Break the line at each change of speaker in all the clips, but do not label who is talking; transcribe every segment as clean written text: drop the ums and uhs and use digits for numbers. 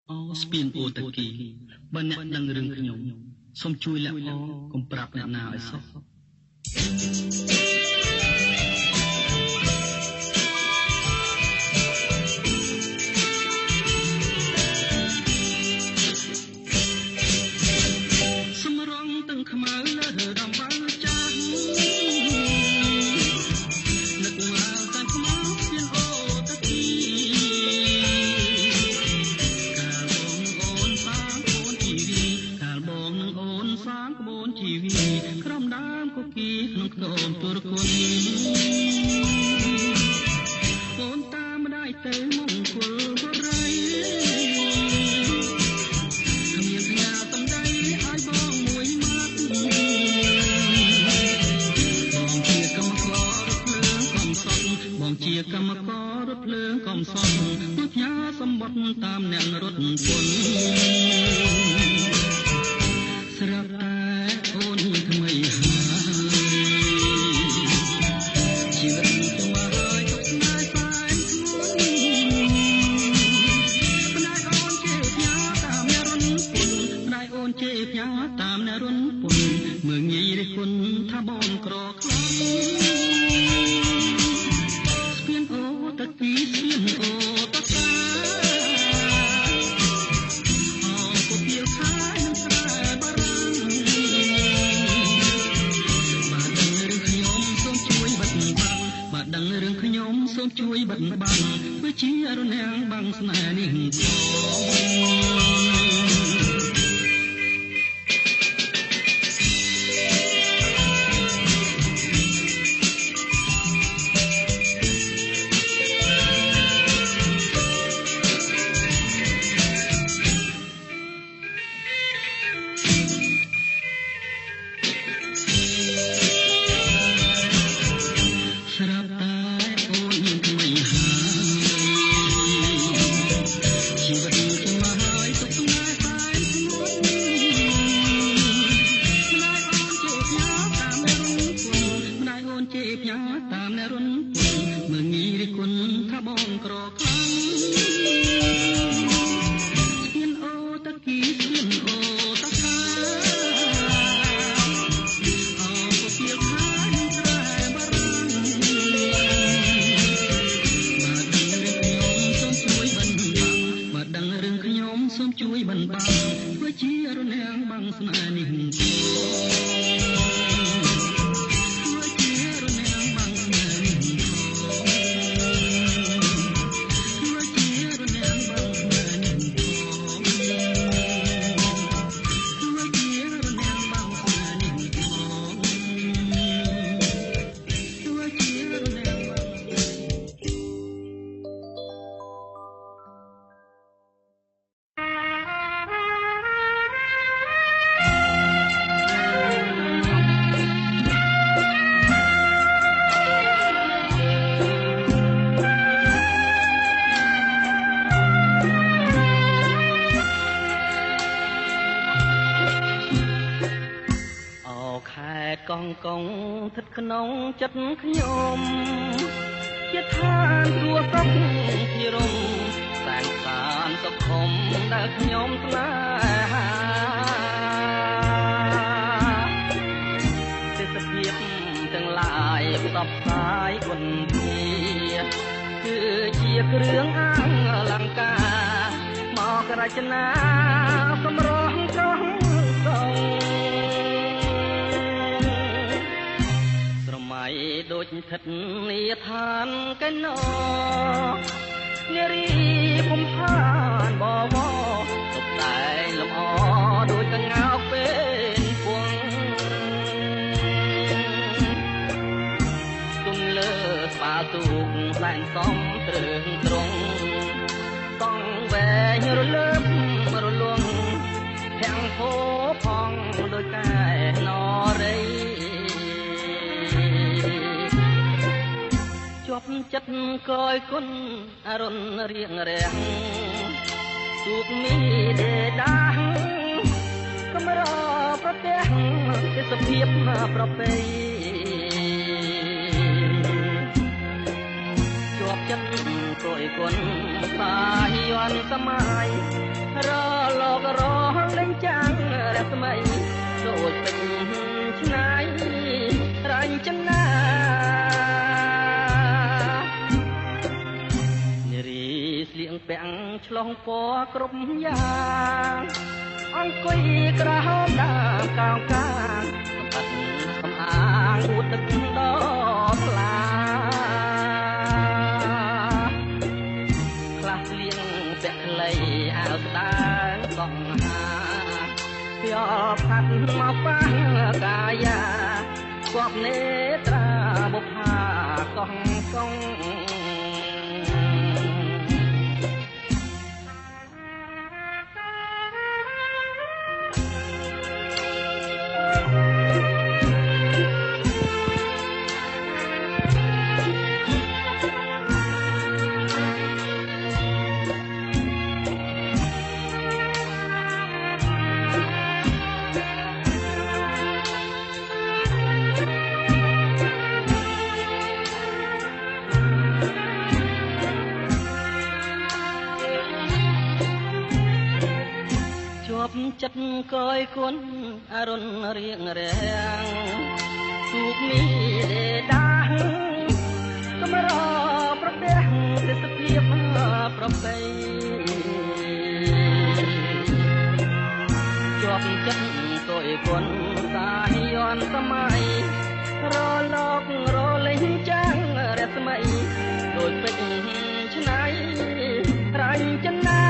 អូស្ពានអូតាគីបើអ្នកដឹងរឿងខ្ញុំសូមជួយលាក់អកុំប្រាប់អ្នកណាឲ្យសោះសម្រងទាំងខ្មៅលើដំបៅចាស់នឹកឡើងតែខ្មៅស្ពានអូតាគីក្រំដើមគគីក្នុងខ្ទមទុរគុណអូនតាមម្ដាយទៅមង្គលបុរីគ្មានផ្ញើសំដីឲ្យបងមួយម៉ាត់បងជាកម្មកររថភ្លើងកំសត់បងជាកម្មកររថភ្លើងកំសត់មកផ្ញើសម្បត្តិតាមអ្នករត់ពន្ធស្រាប់តែអូនថ្មីជីវិតខ្ញុំហើយទុកស្នេហ៍តែធ្ងន់ម្ដាយអូនជេរផ្ញើតាមអ្នករន់ពុនម្ដាយអូនជេរផ្ញើតាមអ្នករន់ពុនមើងងាយរិះគន់ថាបងក្រខ្លាំងស្ពានអូតាគីស្ពានអូតាកាដឹងរឿងខ្ញុំសូមជួយបិទបាំងធ្វើជារនាំងបាំងស្នេហ៍នេះកងស្ថិតក្នុងចិត្តខ្ញុំជាឋានគ្រួសុខជារំសានសានសុខុមដែលខ្ញុំស្នេហាទេសភាពទាំងឡាយផ្សព្វផ្សាយគុណធាគឺជាគ្រឿងអលង្ការមករចនាសម្រស់ត្រង់សងដូចស្ថិតនាឋានកែណោនារីភូមិឋានបវរទុកតែលំអដូចកងើពេលពួងទុំលើស្បាទូកសែនសំត្រឹងត្រង់កង់វែងរលើបរលងទាំងភោផងដូចកែណរីជាប់ចិត្តកយគុណអរុនរៀងរាំងទូកមីដេដាស់កំរប្រទេសទេសភាពប្រពៃជាប់ចិត្តកយគុណសាយ័នសម័យ ពាំងឆ្លងពណ៌គ្រប់យ៉ាងអង្គុយក្រហមដើមកោងកាងសម្បត្តិសំអាងអួតទឹកដល់ថ្លាខ្លះស្លៀងពាក់ខ្លីអាវស្ដើងសងហាខ្យល់ផាត់មកប៉ះកាយាគប់នេត្រាបុប្ផាកោះកងចិត្តកយគុណអរុនរៀងរាំងទូកនេះដេដាកំរប្រទេសទេសភាពប្រពៃជាប់ចិត្តកយគុណសាយ័នសម័យរលករលេងចាំងរស្មីដូចពេជ្រឆ្នៃរាញ់ចិនណា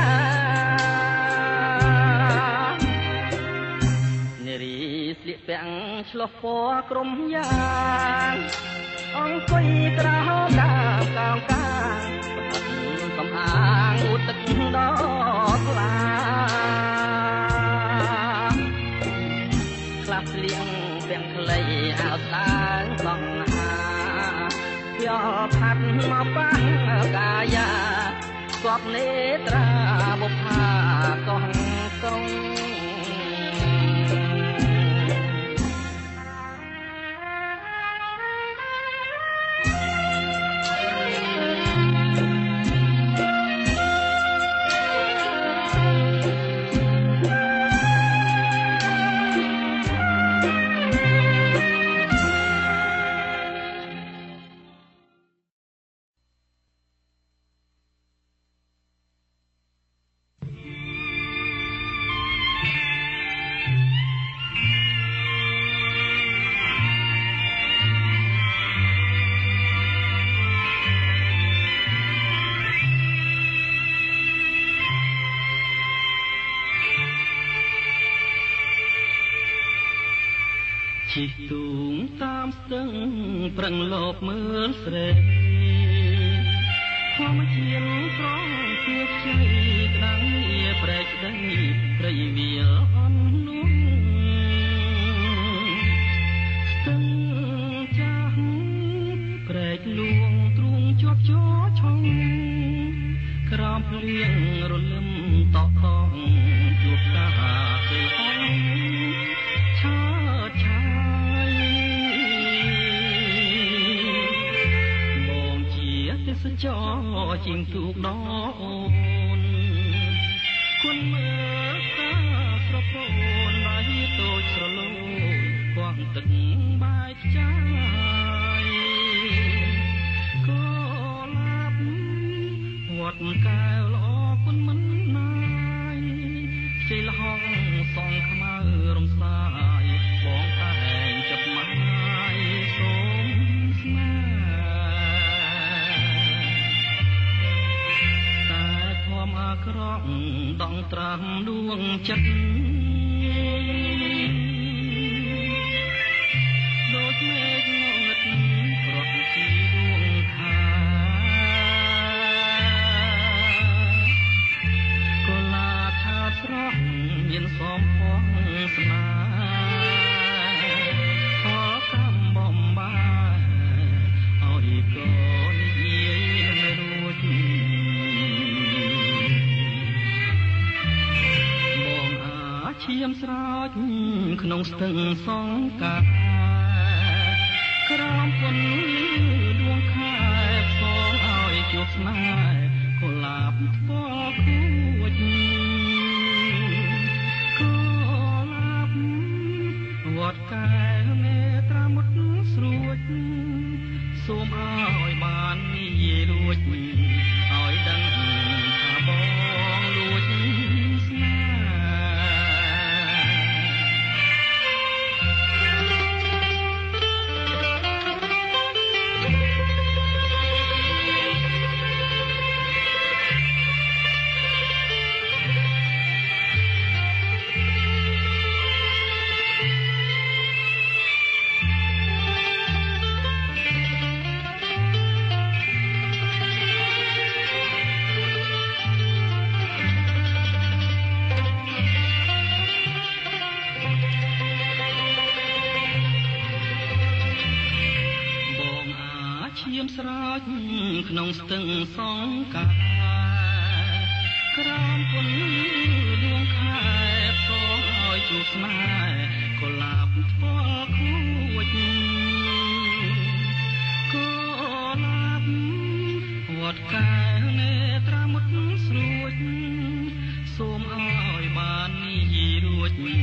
ស្លៀកពាក់ឆ្លុះពណ៌ក្រុមយ៉ាងអង្គុយក្រហមដើមកោងកាងសំអាងអួតទឹកដល់ថ្លាខ្លះស្លៀកពាក់ខ្លីអាវស្ដើងសងហាខ្យល់ផាត់មកប៉ះកាយាគប់នេត្រាបុប្ផាកោះកងជិះទូងតាមស្ទឹងប្រឹងលបមើលស្រីធម្មជាតិស្រងទៀបជ័យក្តាំងវាប្រែកដីព្រៃវាអន់នោះស្ទឹងចាស់ប្រែកលួងទ្រូងជាប់ជោឆុងក្រោមភ្លៀងរលឹមតក់តងជួបតាពេលហងឆើតឆាយបងជាទេសចរជាងទូកដល់អូនគុណមើលតាស្រពោនដៃតូចស្រលោគង់ទឹកបាយខ្ចាយក៏ឡាប់វត្តកែវល្អគុណមិនណាយជិលហងសងខ្មៅរំសាយបងតែងចាប់ម៉ាយសូមស្នេហ៍តែធំអាក្រក់ដងត្រាំដួងចិត្តដូចមេឃងងឹតប្រត់ពីដួងខាកុលាបឆាតស្រស់មានសំពងស្នាផលកំបំបាយឲ្យកូននិយាយនឹងរួចបងអាឈាមស្រោចក្នុងស្ទឹងសង្កាក្រោមពន្លឺដួងខែផ្សងឲ្យជួបស្នេហ៍កុលាបថ្ពាល់គួចវត្តកែមេត្រាមុតស្រួចសូមឲ្យបាននិយាយរួចឲ្យដឹងថាប ក្នុងស្ទឹងសងកាក្រោមគុណដួងខែផ្សងឲ្យជួបស្នេហ៍កុលាបថ្វាខួចកុលាបវត្តកែវនេត្រាមុតស្រួចសូមឲ្យបាននេះរួចឲ្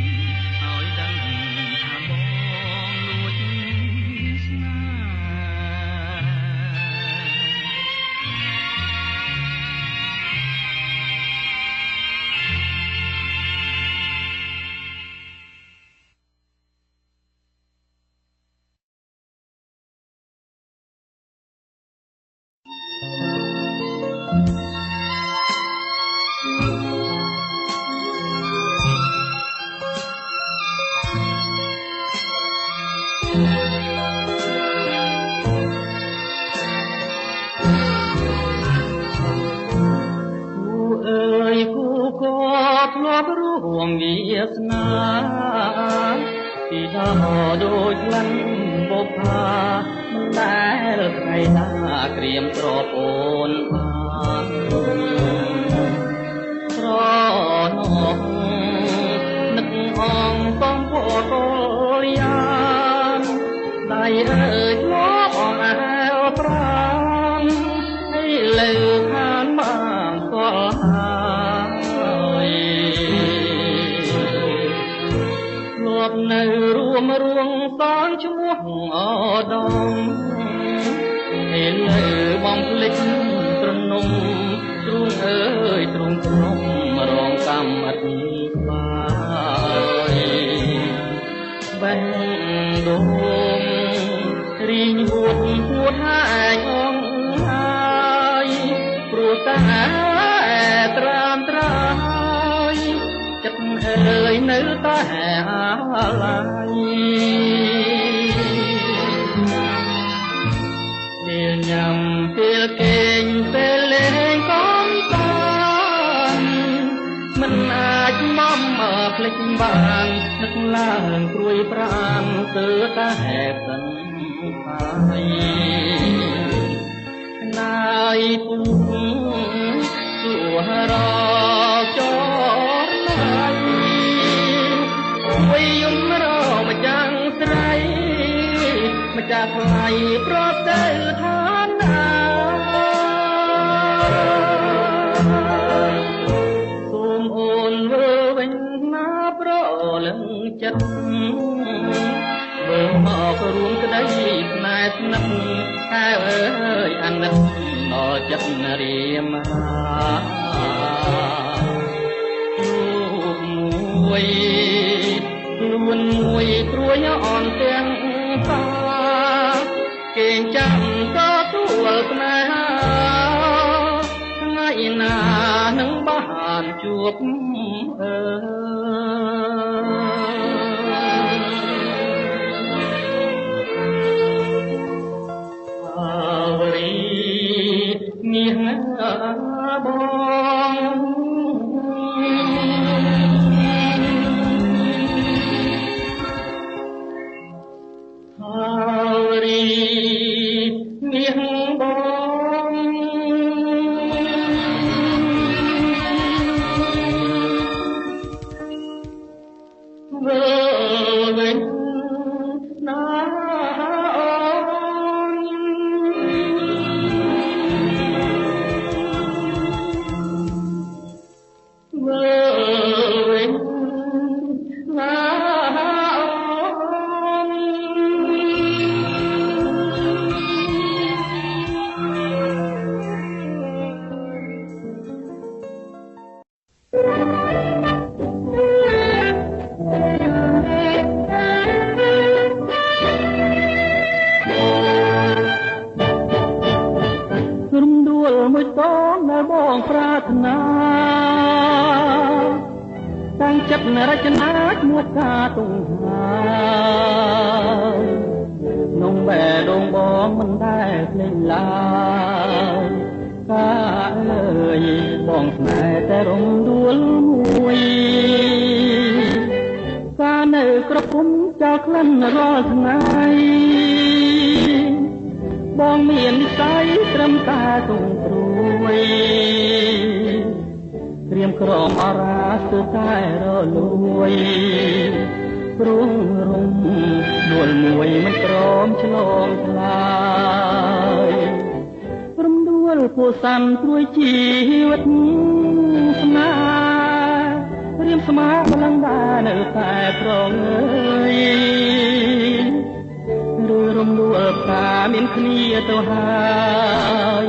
យដឹងថាបងលួចស្នេហ៍រួមវាសនាពីដល់ដូចលិនបុប្ផាមិនដែលថ្ងៃណាក្រៀមត្រពោនបានស្រណោះនឹកអងបងពកលយានដៃអើយធ្លាប់អងអែលប្រាំឲ្យលើខានបានស្គាល់ហើយនៅរួមតានឈ្មោះអដមពេលលើបំភ្លេចត្រនំទ្រូងអើយទ្រូងក្នុងរងកម្មអត់បាយបេះដូងរីងហួតហាយអងហើយព្រោះតែត្រាំត្រាយចិត្តអើយនៅតែអាឡ័យពេលញ៉ាំពេលគេងពេលលេងកំសាន្តមិនអាចមកភ្លេចបាននឹកឡើងព្រួយប្រាណទៅតែសិនហើយណាយពុំសួរចោវិយមរម្ចាស់ស្រីម្ចាស់ថ្លៃប្រត់ទៅឋានណាសូមអូនវើវិញណាប្រលឹងចិត្តវើមករួមក្តីស្នេហ៍ស្និទ្ធតែអើយអាណិតដល់ចិត្តរាមាមួយខ្លួនមួយព្រួយអន់ទាំងតាគេចាំក៏ទួលស្នេហាថ្ងៃណានឹងបានជួបអើវរីមាសបងរចនាឈ្មោះថាតុងហើយនំបែដងបងមិនដែលភ្លេចឡើយកាអើយបងស្នេហ៍តែរំដួលមួយកានៅក្រពុំចោលក្លិនរាល់ថ្ងៃ បងមាននិស្ស័យត្រឹមតែទុំព្រួយក្រៀមក្រំអរាស្ទើរតែរលួយព្រោះរំដួលមួយមិនព្រមឆ្លងឆ្លើយរំដួលពោសាន់ព្រួយជីវិតស្នេហ៍រៀមស្មាម្លឹងដែរនៅតែប្រងើយឬរំដួលផ្កាមានគ្នាទៅហើយ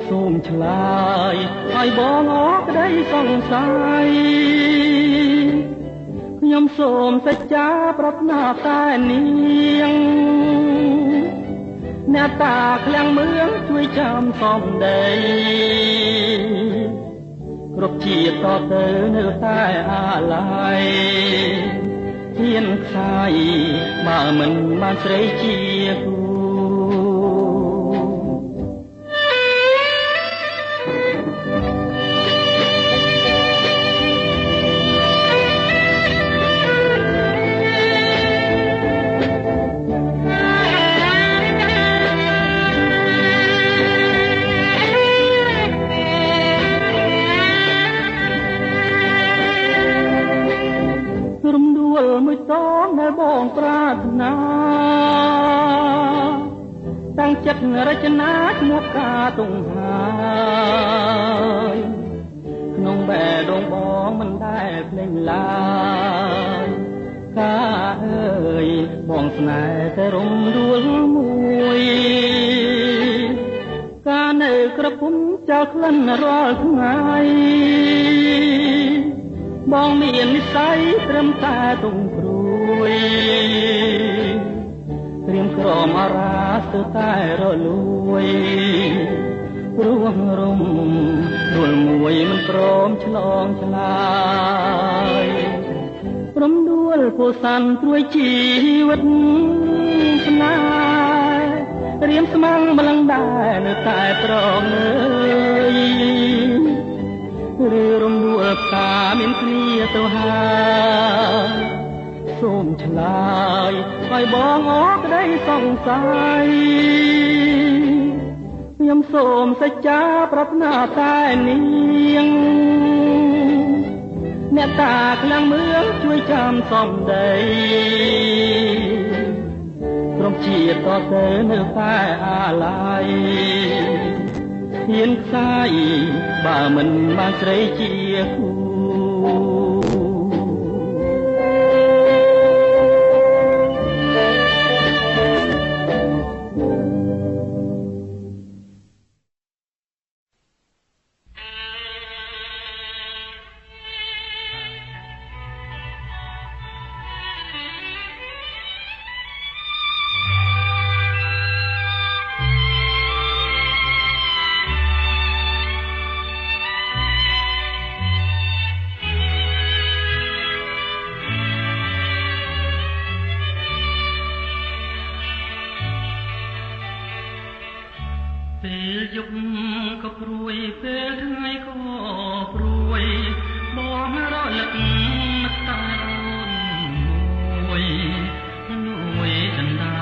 សូមឆ្លើយឲ្យបងអរក្តីសង្ស័យខ្ញុំសូមសច្ចាប្រាថ្នាតែនាងអ្នកតាឃ្លាំងមឿងជួយចាំសំដីគ្រប់ជាតិតទៅនៅតែអាឡ័យហ៊ានខ្សាយបើមិនបានស្រីជាគូមួយតងដែលបងប្រាថ្នាតាំងចិត្តរចនាឈ្មោះការទង្ហើយក្នុងបែដងបងមិនដែលភ្លេចឡើយការអើយបងស្នេហ៍តែរំដួលមួយការនៅក្រពុំចោលក្លិនរាល់ថ្ងៃបងមាននិស្ស័យត្រឹមតែទុំព្រួយក្រៀមក្រំអរាស្ទើរតែរលួយព្រោះរំដួលមួយមិនព្រមឆ្លងឆ្លើយព្រមដួលពោសាន់ព្រួយជីវិតស្នេហ៍រៀមស្មាំងម្លឹងដែរនៅតែប្រងើយឬរំដួលផ្កាមានគ្នាទៅហើយសូមឆ្លើយឲ្យបងអរក្តីសង្ស័យខ្ញុំសូមសច្ចាប្រាថ្នាតែនាងអ្នកតាឃ្លាំងមឿងជួយចាំសំដីក្រុមជាតិតទៅនៅតែអាឡ័យហ៊ានខ្សាយបើមិនបានស្រីជាគូពេលយប់ក៏ព្រួយពេលថ្ងៃក៏ព្រួយបងរលឹកតាអូនមួយនួយដណ្ដា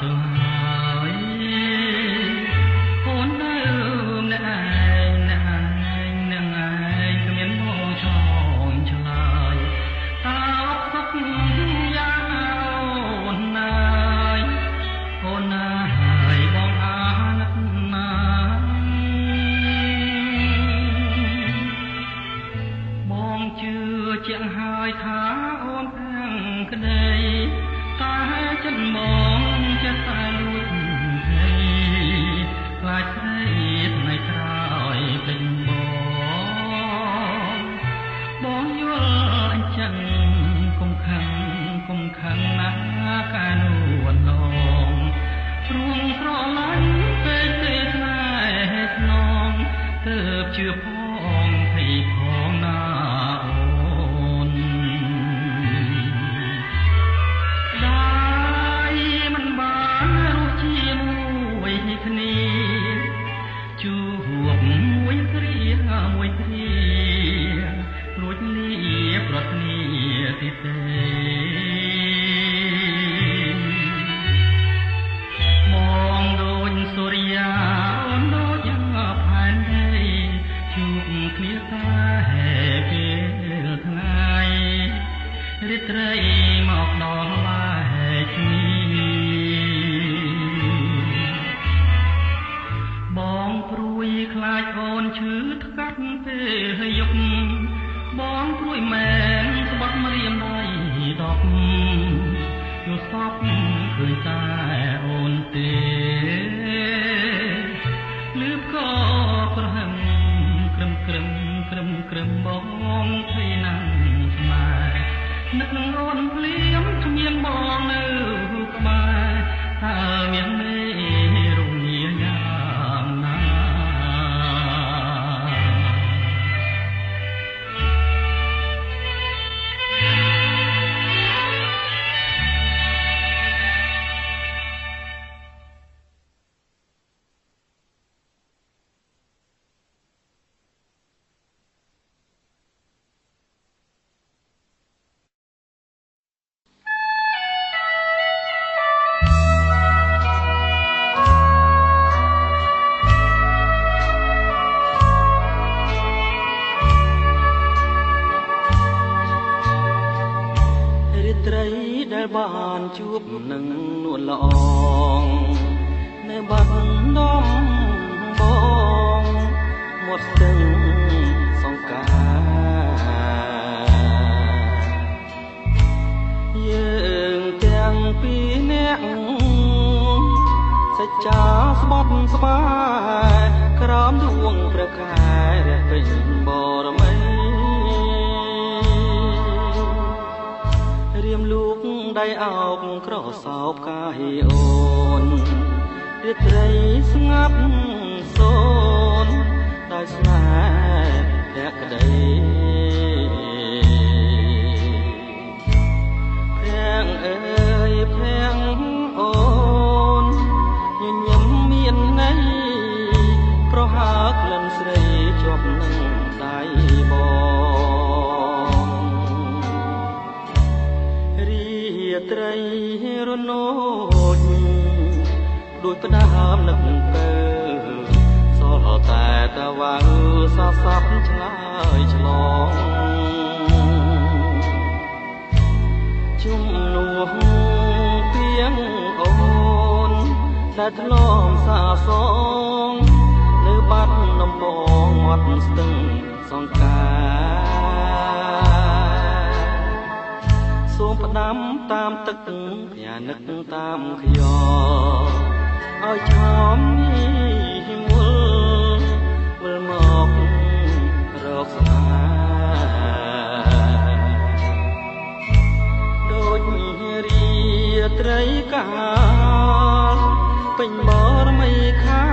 ទៅហើយអូននៅម្នាក់ឯងនឹងឯងគ្មានមកឆ្លងឆ្លើយតើសុខយ៉ាងអូនណាយអូនណាយបងជាងហើយថាអូនខាងក្តីតែចិនមកចេះតែលួចហើយខ្លាចស្រីថ្ងៃក្រោយពេញបងយល់អញ្ចឹងគុំខឹងណាស់កាលនួនឡងព្រួងស្រឡាញ់ពេកទេស្នេហ៍ថ្នងទើបជឿផងភ័យផងណា ត្រីមកដល់ឡាយនេះបងព្រួយខ្លាចអូនឈឺថ្កាត់ពេលយប់បងព្រួយមែនស្បត់ម្រាមដៃដប់យល់សពឃើញតែអូនទេលឺក៏ប្រហែលក្រឹមបងភ័យណាស់ស្នេហ៍នឹកនឹងអូនភ្លៀមគ្មានបងនៅក្បែរតើមានមេរងាយ៉ាងណា ដែលបានជួបនឹងនួនល្អងនៅបាត់ដំបងមាត់ស្ទឹងសង្ការយើងទាំងពីរនាក់សេចក្ដីស្បត់ស្បាយក្រោមដួងព្រះខែរះពេញបរមីរៀមលូកដៃអោបក្រសោបកាយអូនរាត្រីស្ងាត់សូនដោយស្នេហ៍ភក្តីភាំងអើយភាំងអូនញញឹមមានន័យប្រហើក្លិនស្រីជាប់នឹងដៃបងរាត្រីរនោចដូចផ្ដើមនឹកទៅសល់តែតវ៉ាសសពឆ្លើយឆ្លងជុំនោះពីងអូនដែលធ្លាប់សាសងនៅបាត់ដំបងមាត់ស្ទឹងសង្ការសូមផ្ដាំតាមទឹកផ្ញើនឹកតាមខ្យល់ឲ្យឆោមនេះមុលវិលមករកស្នេហ៍ដូចរាត្រីកាលពេញបរមីខា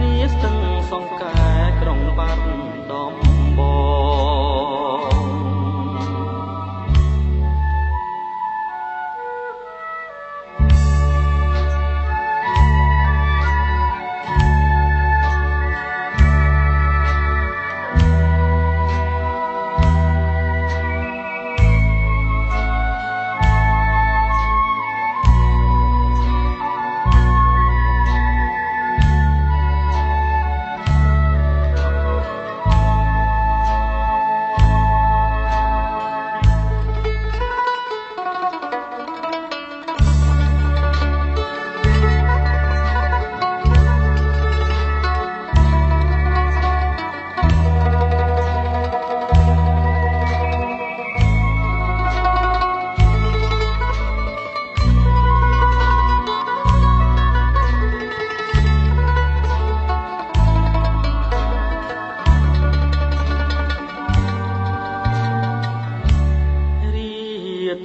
នាស្ទឹងសង្កែក្រុងបាត់ដំបង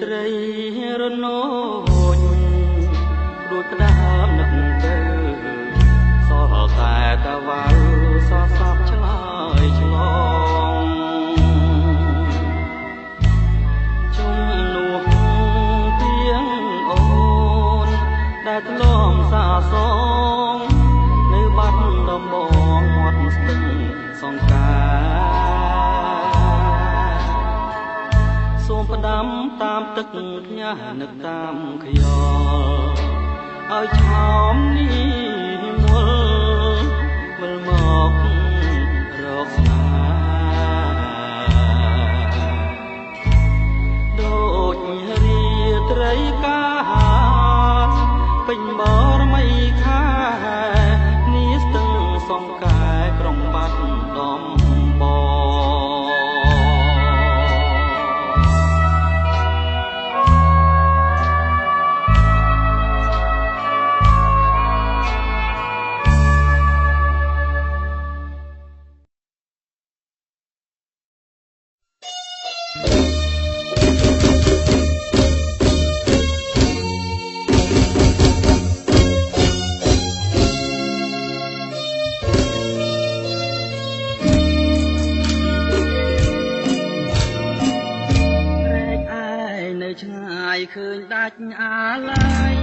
ត្រីរនោចដូចផ្ដើមនឹកទៅសល់តែតវ៉ាសសពឆ្លើយឆ្លងជុំនោះទៀងអូនដែលធ្លាប់សាសងនៅបាត់ដំបងមាត់ស្ទឹងសង្ការសូមផ្ដាំតាមទឹកផ្ញើនឹកតាមខ្យល់ឲ្យឆោមនេះមុលវិលមករកស្នេហ៍ដូ ឃើញដាច់អាឡ័យ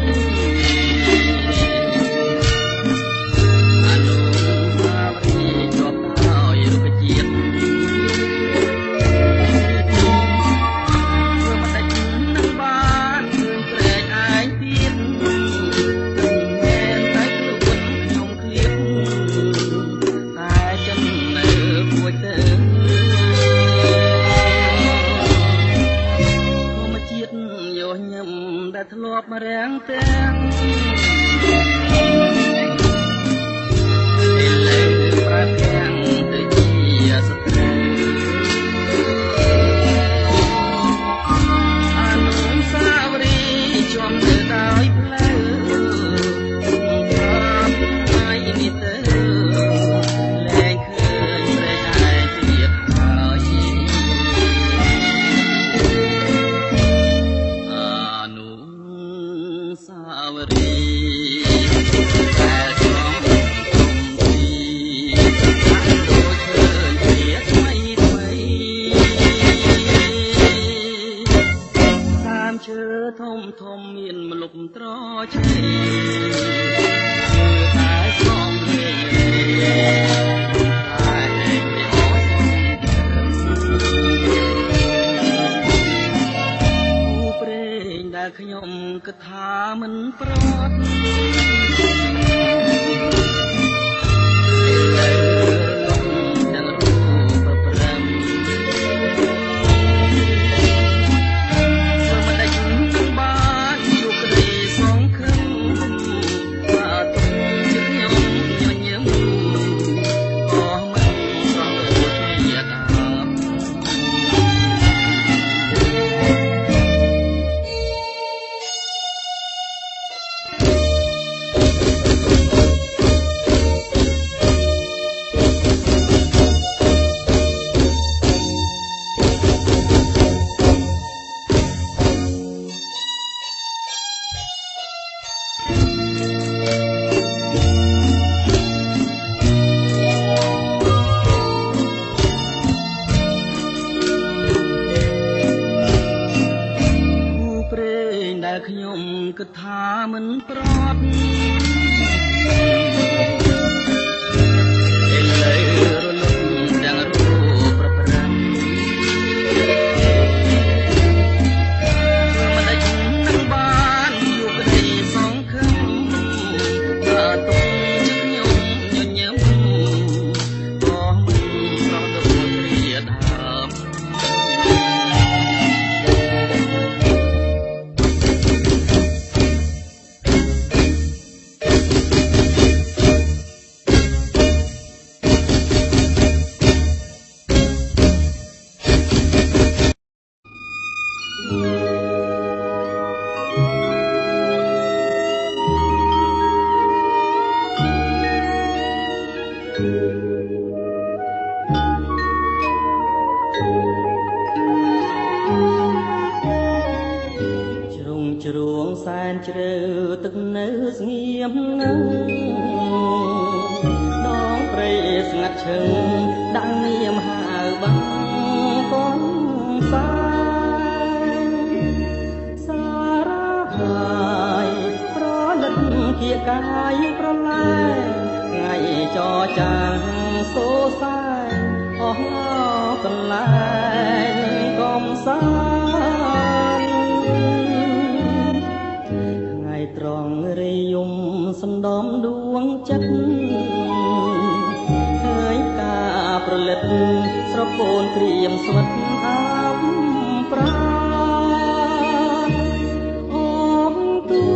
អនុស្សាវរីយ៍ជាប់ដោយរុក្ខជាតិធ្វើមិនដាច់នឹងបានឃើញព្រែកឯងទៀតមែនតែខ្លួនខ្ញុំឃ្លៀបតែចិននៅពួយទៅដែលធ្លាប់មករាំងទាំងឥឡូវប្រែទាំងទៅជាសត្រូវអនុស្សាវរីយ៍ជាប់នៅដោយផ្លូវតាមថ្ងៃនេះទៅលែងឃើញព្រែកឯងទៀតហើយសាវរីតែឆ្លងទីដូចឃើញជាថ្មីថ្មីតាមឈើធំធំមានម្លប់ត្រឆេតែឆ្លងគ្នាតែពីអស់ព្រេងដែលខ្ញុំគិតថាមិនប្រត់តែលំទាំងរូបប្រព្រឹត្តធ្វើមិនដាច់នឹងបានជួបក្តីសង្ឃឹមថាទុកជាខ្ញុំញញឹមក៏មិនស្រស់ដូចជាដើមដែលខ្ញុំគិតថាមិនប្រត់ឥឡូវរលឹកទាំងរូបប្រព្រឹត្តធ្វើមិនដាច់នឹងបានជួបក្តីសង្ឃឹមថាទុកជាខ្ញុំញញឹមក៏មិនស្រស់ដូចជាដើមជ្រួងសែនជ្រៅទឹកនៅស្ងៀមនឹងដងព្រៃស្ងាត់ឈឹងដាក់នាមហៅបានកូនសាសារ៉ាហើយប្រលិតគៀកកាយប្រលែងថ្ងៃចរចាងសូសែអស់កន្លែងកំសាត្រង់រាយំសំដំដួងចិត្តហើយការប្រលិតស្រពោនព្រាមស្វិតអាំប្រាអូនទួ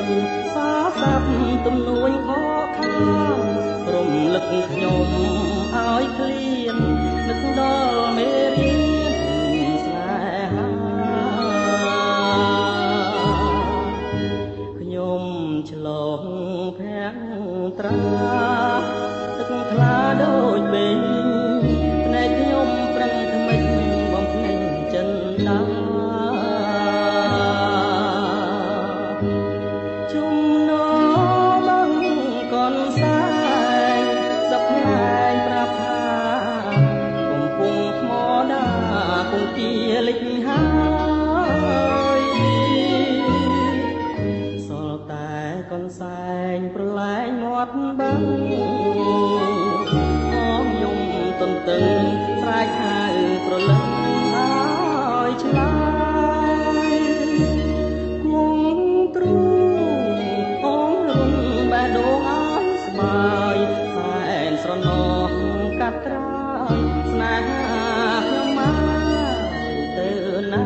យសាសាប់ទំនួញខកខានរំលឹកខ្ញុំឲ្យឃ្លាននឹកដល់មេរៀនស្នេហាឆ្លងភាំងត្រាទឹកថ្លាដូចពេញភ្នែកខ្ញុំប្រឹងថ្មិចបំភ្លេចចិនដាជុំណងកនសាយសព្វថ្ងៃប្រាប់ថាកំពុងថ្មដាគង្គាលិចហើយ ងអងយំទន្ទឹងស្រែកហៅប្រលឹងឲ្យឆ្លើយគង់ទ្រូងអងរុំបេះដូងឲ្យស្បើយសែនស្រណោះកាត់ត្រើយស្នេហាខ្ញុំមកទៅណា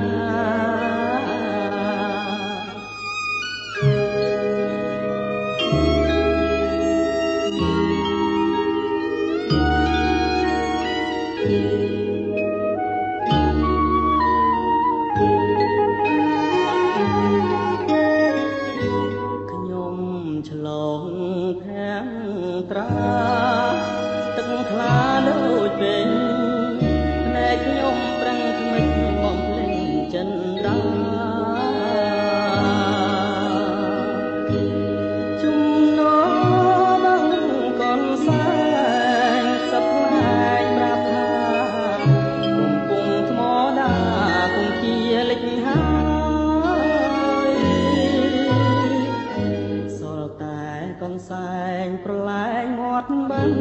ឆ្លងភាំងត្រាទឹកថ្លាដូចពេលភ្នែកខ្ញុំប្រឹងថ្មិចបំភ្លេងចិនដាជុំនោបងកូនសែងសប្លែងប្រាប់ថាគុំពុំថ្មដាគុំជាលិចកូនសែងប្រឡែងមាត់បឹង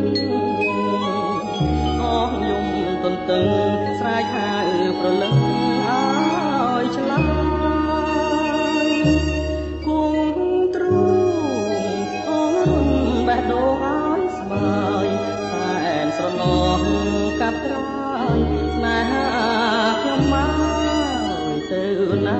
អងយំទន្ទឹងស្រែកហៅប្រលឹងឲ្យឆ្លើយគង់ទ្រូងអងរុំបេះដូងឲ្យស្បើយសែនស្រណោះកាត់ត្រើយស្នេហាខ្ញុំមកទៅណា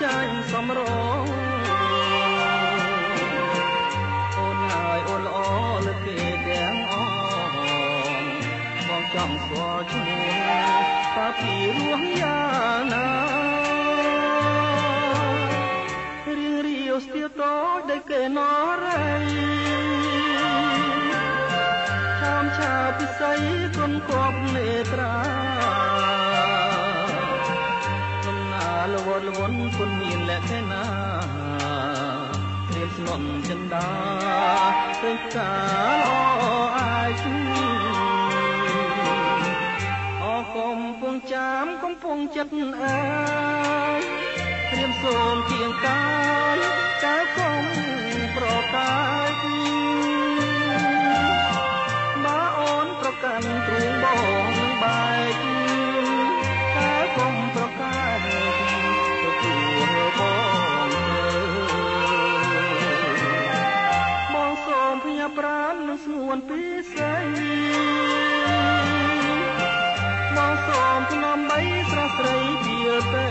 ចាញ់សំរងអូនហើយអូនល្អលើគេទាំងអងបងចង់ស្គាល់ឈ្មោះតើពីរស់យ៉ាងណា តូចដែលគេណរៃឆោមឆាពិសីគុនគប់នេត្រាសំណាលវត្តលវន់គុនមានលក្ខណៈរៀបស្នំចិន្តាឃើញផ្កាល្អអាយកំពុងចាំកំពុងចិត្តអើយព្រាមសូមគៀងកាយតើកុំប្រកាយបើអូនប្រកាន់ទ្រូងបងនឹងបែកតើកុំប្រកាយទទួលបងសូមផ្ញើប្រាណនឹងស្ងួនពិសេសបងសូមថ្នមបីស្រស់ស្រីជាទៅ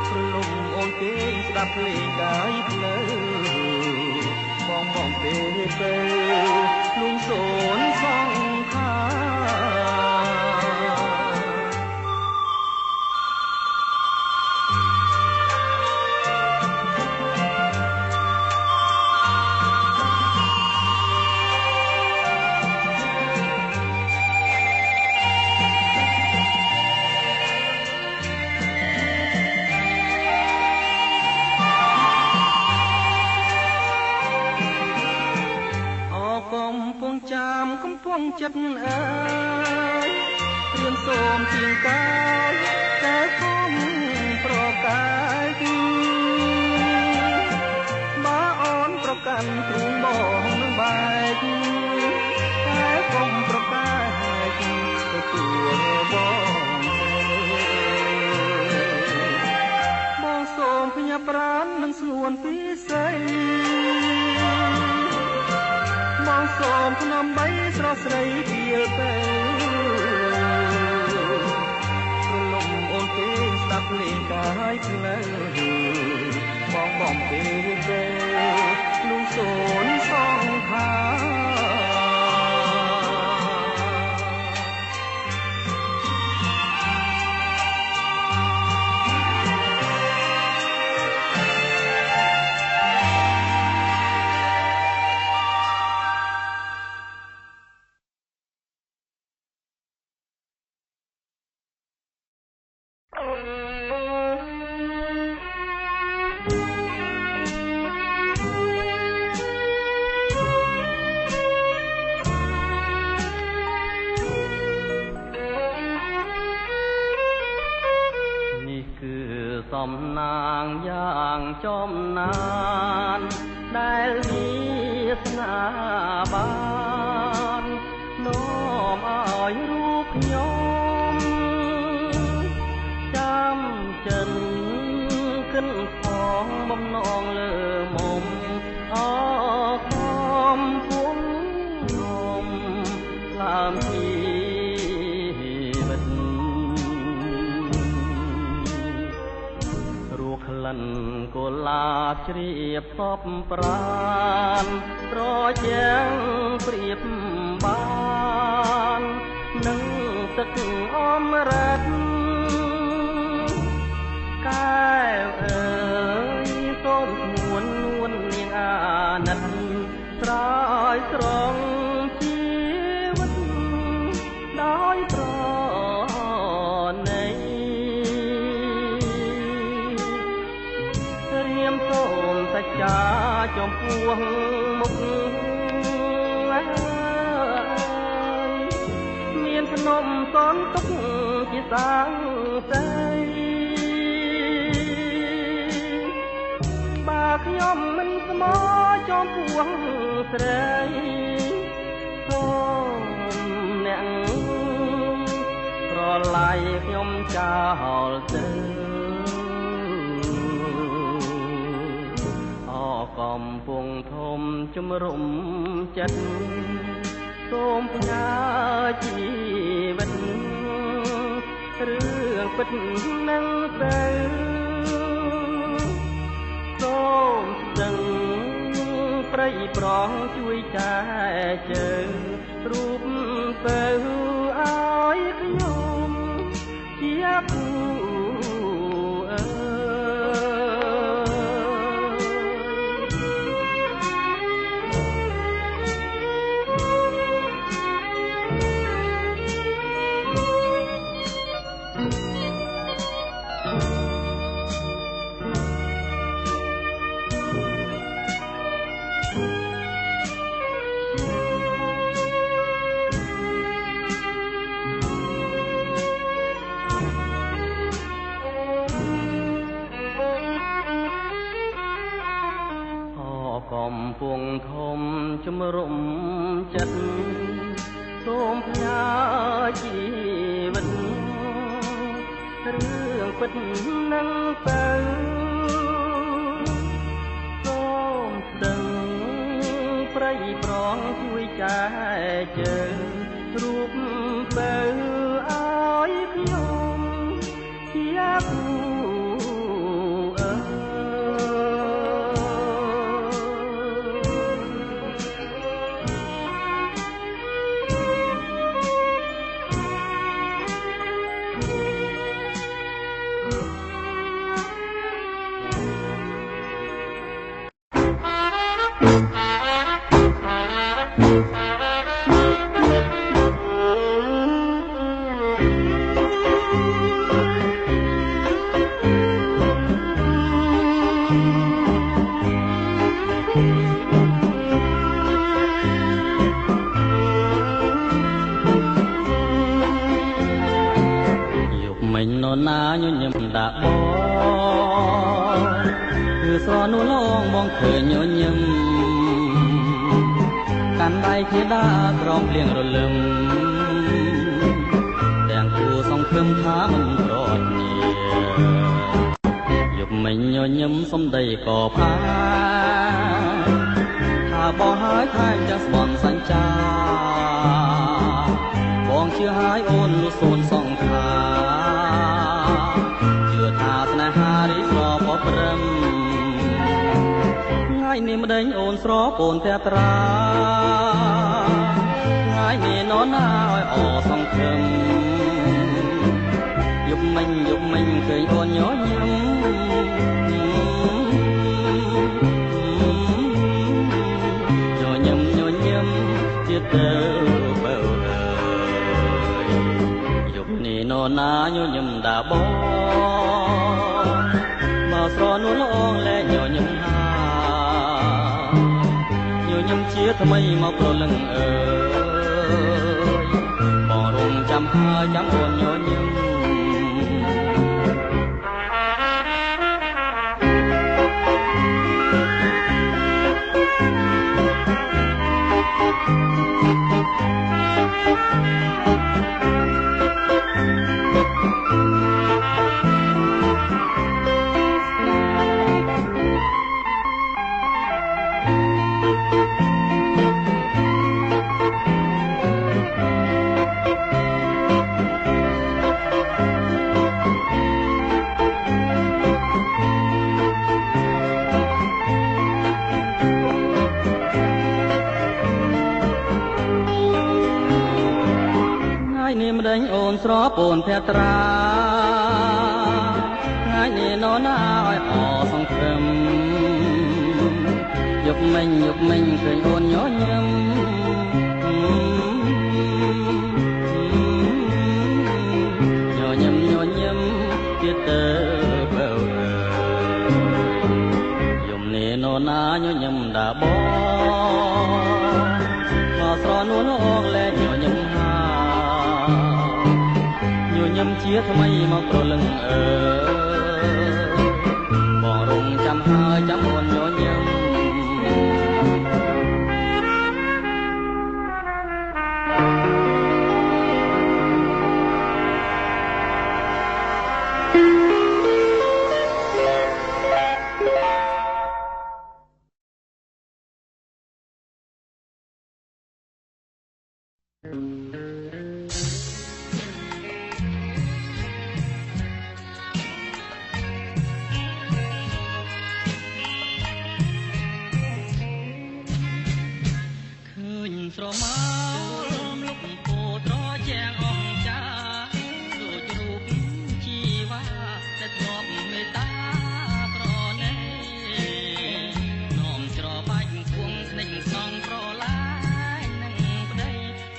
ព្រលឹមអូនគេស្ដាប់ភ្លេងកាយភ្លើបងពេលទៅលួងសូនសង្ខាកំពុងចិត្តអើយព្រាមសូមជាងកាយតែគុំប្រកាយបើអូនប្រកាន់ទ្រូងបងនឹងបែកតែគុំប្រកាយទទួលបងសូមផ្ញើប្រាណនឹងស្ងួនពិសេសបងសូមថ្នមបីស្រស់ស្រីពីលទៅព្រលឹមអូនគេស្ដាប់លេងកាយភ្លើបងពេលទៅលួងសូនសង្ខាសំណាងយ៉ាងចំណានដែលវាសនាបាននាំឲ្យរូបខ្ញុំចាំចិនគិនផងបំណងលើមុំអកំពុងខ្ញុំឡើងជីវិតក្លិនកុលាបជ្រាបសពប្រានប្រយ៉ាងព្រៀបបាននឹងទឹកអមរិតកែវអើយសូមស្ងួននួននាងអាណិតស្រោយស្រង់ជីវិតដោយប្រណីសូមសច្ចាចំពោះមុខមានភ្នំសនទុកជាសាងសីបើខ្ញុំមិនស្មោចំពោះស្រីសូមអ្នកប្រឡាយខ្ញុំចោលទៅកំពុងធំជំរុំចិត្តសូមផ្ញើជីវិតរឿងពិតនឹងទៅសូមស្ទឹងព្រៃប្រងជួយចែជើងរូបទៅឲ្យខ្ញុំជាគូអើ ពងធំជំរុំចិត្តសូមផ្ញើជីវិតរឿងពិតនឹងទៅសូមស្ទឹងប្រៃប្រងជួយចែកជើងរូបទៅឲ្យខ្ញុំជាគូណាញញឹមដាក់បងគឺស្រនួលងបងឃើញញញឹមកាន់ដៃគ្នាដើរក្រោមភ្លៀងរលឹមទាំងគូសង្ឃឹមថាមិនប្រត់នីយប់មិញញញឹមសំដីក៏ផាថាបងហើយថែមទាំងស្បន់សញ្ចាបងជឿហើយអូននោះសូនសង្ខាស្នេហារីស្រពព្រឹមថ្ងៃនេះម្ដេចអូនស្រពូនតែត្រាថ្ងៃនេះនរណាឲ្យអសង្ឃឹមយប់មិញឃើញអូនញញឹមទៀតទៅបើយប់នេះនរណាញញឹមដាក់បងមកស្រនួលអងលែងញញឹមហាញញឹមជាថ្មីមកប្រលឹងអើយបងរំចាំហើយចាំអូនញញឹមម្ដេចអូនស្រពូនភត្រាថ្ងៃនេះនរណាឲ្យអសង្ឃឹមយប់មិញឃើញអូនញញឹមញញឹមទៀតទៅបើយំនេះនរណាញញឹមដាក់បងមកស្រនួលអងលែងញញឹមញញឹមជាថ្មីមកប្រលឹងអើបងរងចាំហើយចាំអូនញញឹមស្រមោលលុកពោត្រជាងអង្ចាដូចរូបជីវ៉ាដែលធ្លាប់មេត្តាប្រណីនោមច្របាច់គង់ស្ដេចសងប្រឡាយនឹងប្តី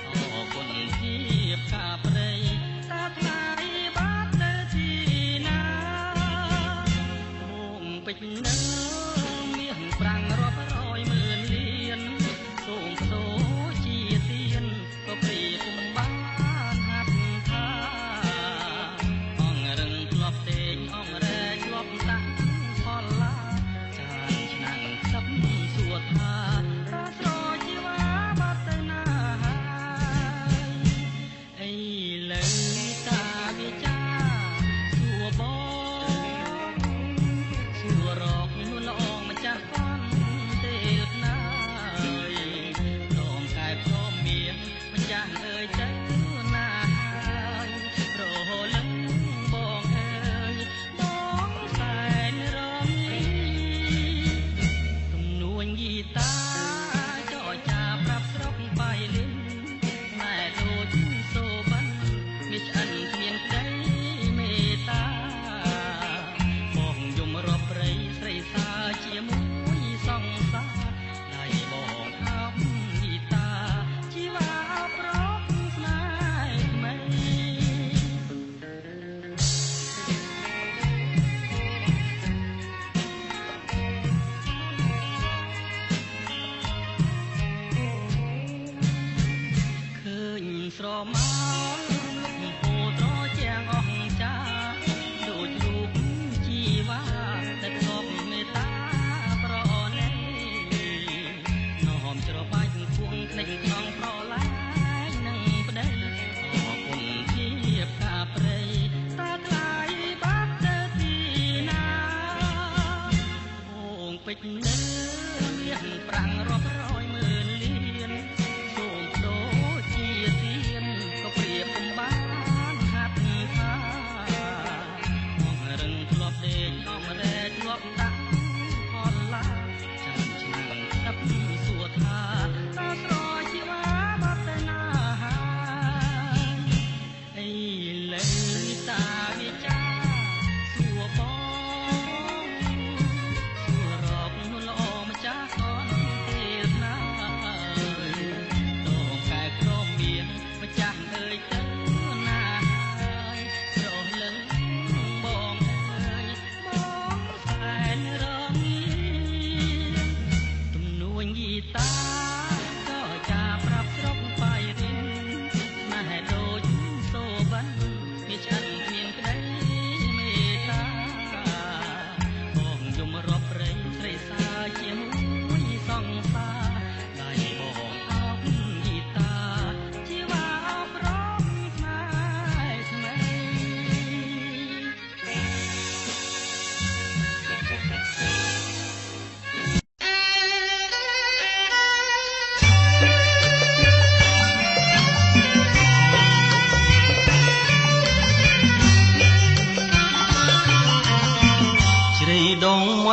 អរគុណជាផ្កាព្រៃតាថ្លៃបាត់ទៅទីណាមុំពេជ្រនឹងមានប្រាំងរាប់រយម៉ឺនលានសូមបដូរ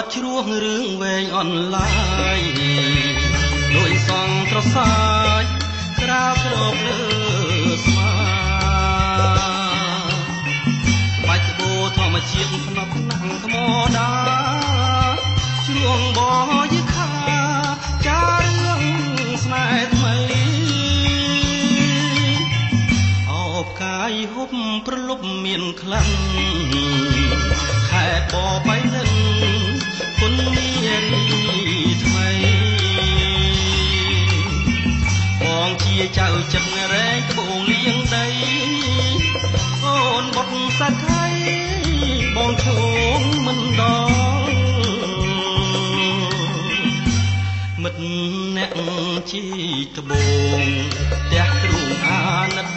ត់ជ្រោះរឿងវែងអនឡាញដោយសងត្រសាយក្រាបក្រោបលើស្មាបាច់បោធម្មជាតិភ្នប់ណាំងថ្មដាជ្រួងបយខាចារឿងស្នេហ៍ថ្មីអោបកាយហុបប្រលប់មានក្លិនខេត្តបបៃលិនគុណនារីថ្មីបងជាចៅចិត្តរែងត្បូងលៀងដីអូនបុតសាថៃបងឈោងមិនដល់មិត្តអ្នកជីត្បូងផ្ទះគ្រូអាណិត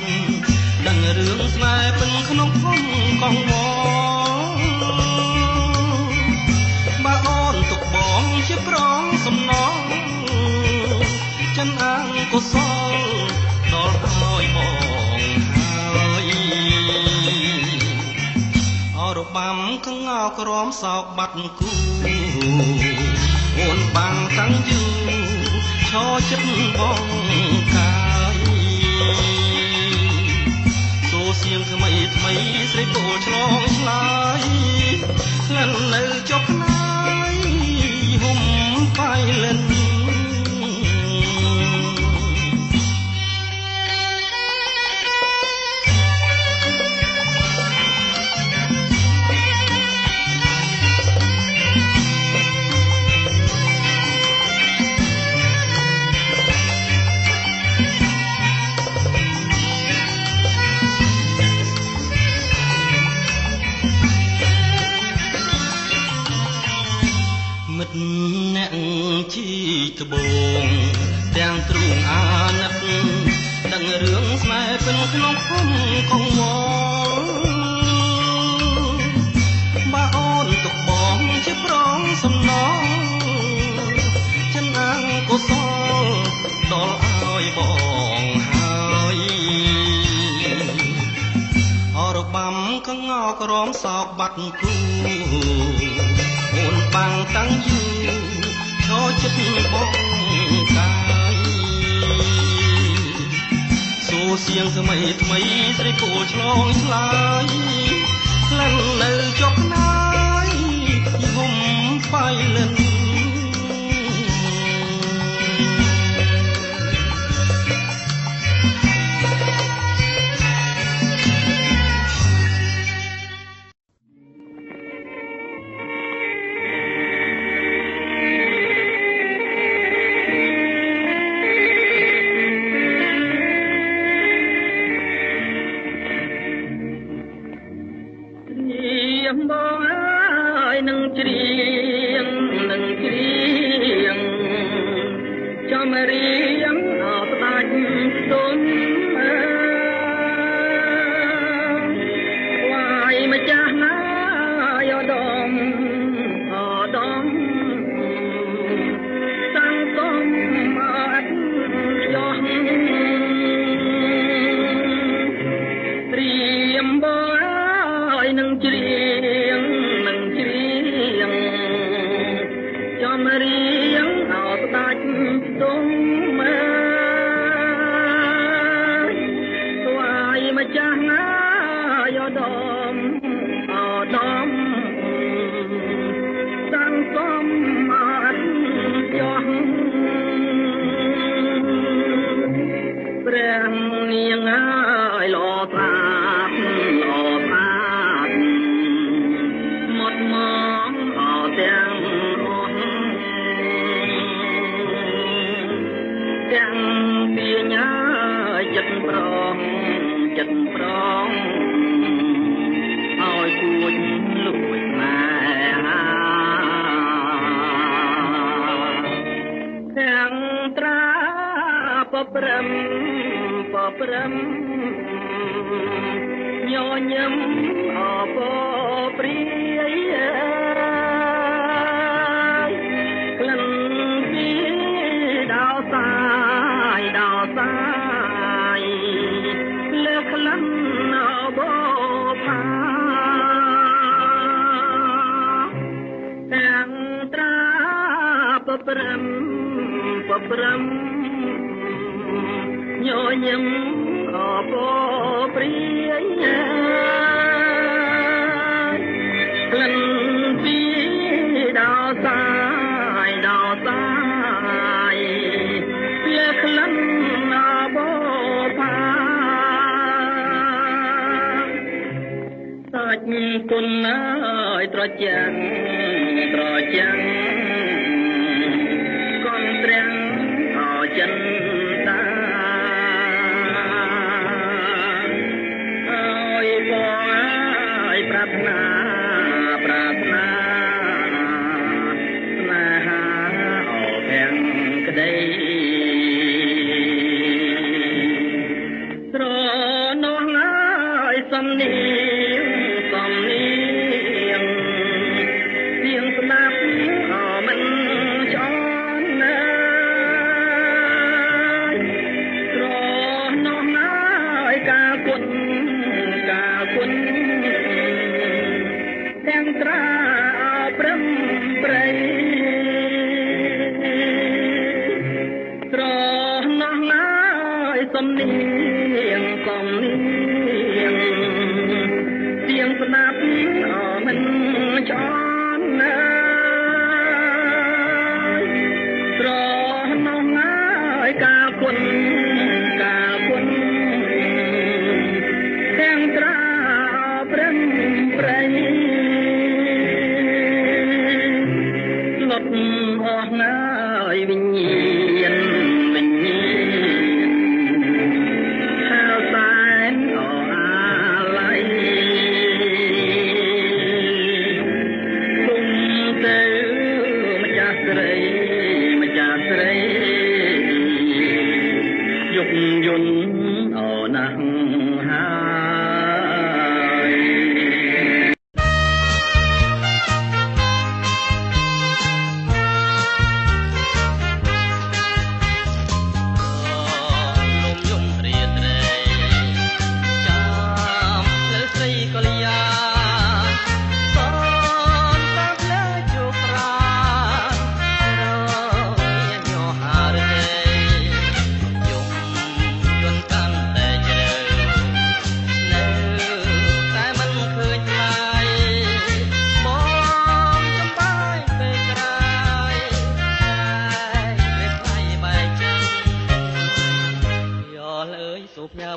ដឹងរឿងស្នេហ៍ពិនក្នុងភូមិកងវបើអូនទុកបងជាប្រងសំណងចិនអង្គុសលដល់ហើយបងហើយអរបាំកងោក្រមសោកបាត់គូអូនបាំងតាំងយូឈរចិត្តបងកាយសូសៀងថ្មីថ្មីស្រីពោលឆ្លងឆ្លើយក្លិននៅចុកខ្នាយហុំបៃលិនអ្នកជីត្បូងទាំងទ្រូងអាណិតដឹងរឿងស្នេហ៍ពិនក្នុងភូមិកងវបើអូនទុកបងជាប្រងសំណងចិនអង្គុសលដល់ឲ្យបងហើយអរបាំកងោក្រមសោកបាត់គូអូនបាំងតាំងយូឈរចិត្តបងកាយសូសៀងថ្មីថ្មីស្រីគោលឆ្លងឆ្លើយក្លិននៅចុកខ្នាយហុំបៃលិន ប្រាំញញឹមអបព្រាយក្លិនពីដល់សាយដល់សាយវាក្លិនអបផាសាច់គុណអើយត្រចាំងកនត្រាំងអចិនតាអើយបងអើយប្រាថ្នាស្នេហាអភាំងក្តីស្រនោះហើយសំនៀងទៀងស្ដាប់អមិនចន់ណាយស្រនោះហើយការគុណទាំងត្រាព្រឹមព្រៃស្រនោះហើយសំនៀងទៀងស្ដាប់អមិនចន់ណាយស្រនោះហើយការគុណទាំងត្រាព្រឹមព្រៃលុតអស់ណាយវិញ្ញាណហាលសែនអអាឡ័យគុំទៅម្ចាស់ស្រីយុគយន្តអណាស់ហើយ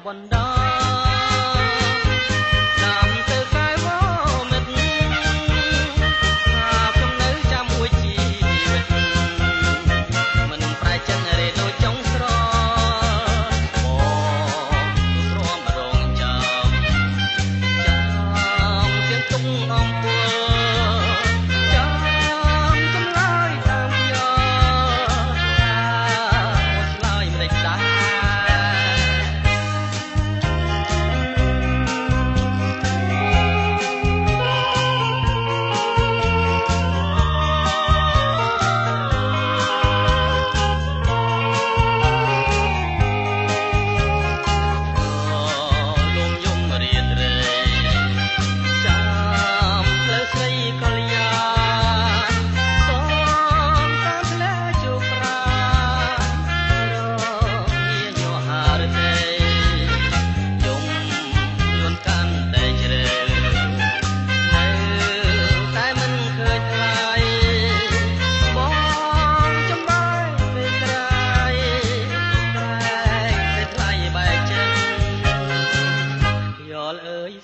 បណ្ដាតាមទៅកាយវមិត្តថាខ្ញុំនៅចាំមួយជីវិតមិនប្រែចិនរេដូចចុងស្របងព្រមរងចាំជាទុកអំពើចាំចម្លើយតាមយោឆ្លើយមិនដេចដែរ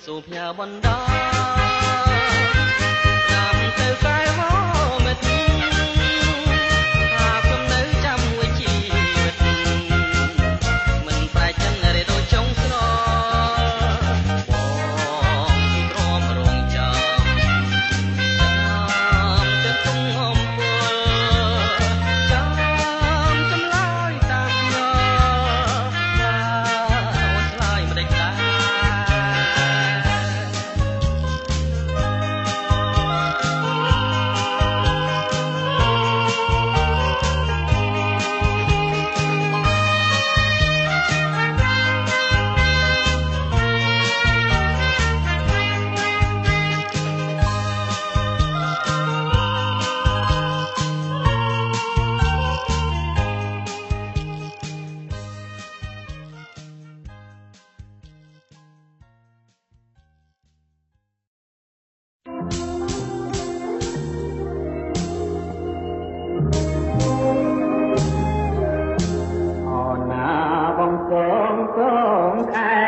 សូផ្ញើបណ្ដាតាមទៅកាយវមិត្តថាខ្ញុំនៅចាំមួយជីវិតមិនប្រែចិនរេដូចចុងស្របងព្រមរងចាំទៅទុំអំពើចាំចម្លើយតាមយោឆ្លើយមិនដេចដែរ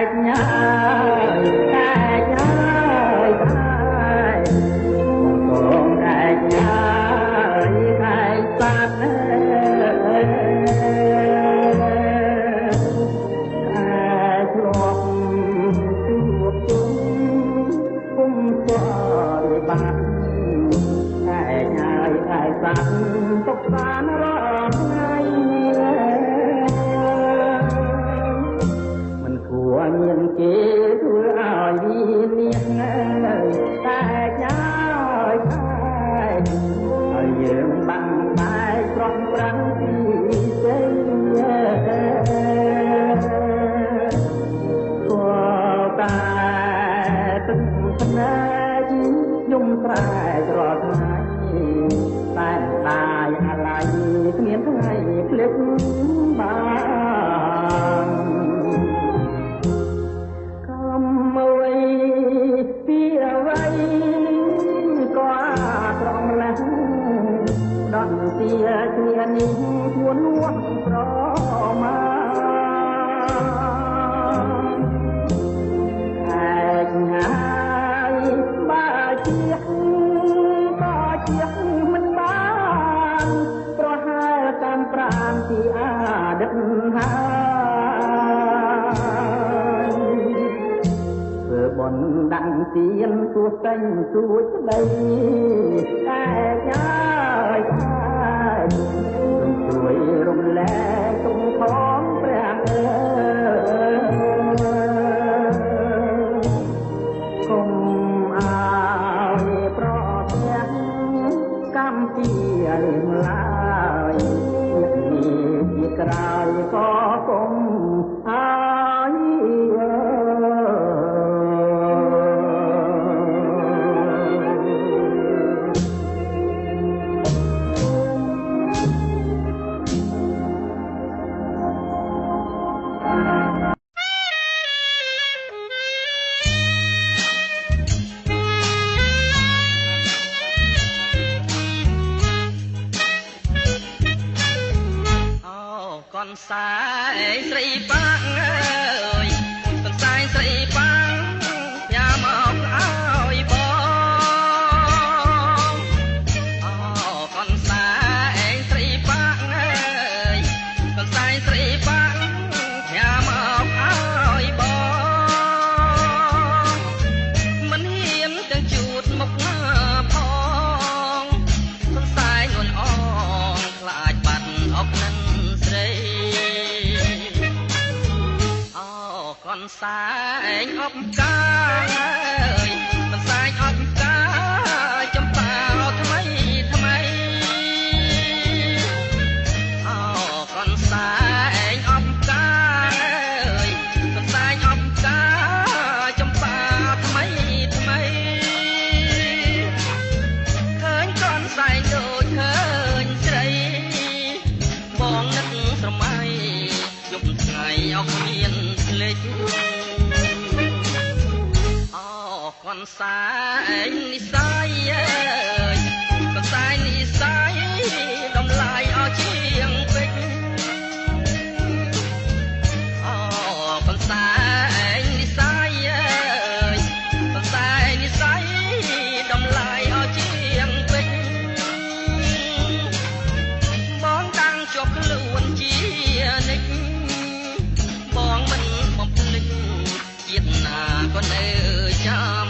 កញ៉ាយតែកញ៉ាយតែបងតែកញ៉ាយតែសាត់តែធ្លាប់ជួបជុំគុំស្គាល់បាត់តែកញ៉ាយតែសាត់ទុកបានរាល់ថ្ងៃមានគេធ្វើឲ្យវាលៀងតែចាយតែឲ្យយើងបាំងបែកប្រំប្រាំងពីជ័យគួរតែទឹកភ្នែកខ្ញុំស្រែករាល់ថ្ងៃតែតាយអាឡ័យគ្មានថ្ងៃភ្លេចបានពីអ្វីក៏ត្រង់ម្លេះដល់ទីគ្នានេះជួននួនប្រមាឯកហើយបើជាមិនបានប្រហែលតាមប្រាំពីអតីតហើយបនដាំងទៀនទួតែងទួចស្ដីតែយាយសូមជួយរំលែកទុំផងព្រះអើយកុំឲ្យប្រទះកម្មពីឲ្យឡើយជាតិនេះជាក្រោយក៏កុំឲ្យសែងស្រីប៉ាំងអើយសន្សែងស្រីប៉ាំងញ៉ាំមកឲ្យបងអូកនសែងស្រីប៉ាំងអើយសន្សែងស្រីប៉ាំងញ៉ាំមកឲ្យបងមិនហ៊ានទាំងជួតមុខផងសន្សែងនួនអងខ្លាចបាត់អុកនឹងស្រីកនសែងអបកាអើយកនសែងអបកាចំប៉ាថ្មីថ្មីអូកនសែងអបកាអើយកនសែងអបកាចំប៉ាថ្មីថ្មីឃើញកនសែងដូចឃើញស្រីបងនឹកស្រមៃយប់ថ្ងៃអស់គ្មានភ្លេចអូកនសែងនិស័យអើយកនសែងនិស័យតម្លៃអស់ជាងពេជ្រអូកនសែងនិស័យអើយកនសែងនិស័យតម្លៃអស់ជាងពេជ្របងតាំងជាប់ខ្លួនជានិច្ចបងមិនបំភ្លេចជាតិណាក៏នៅចាំ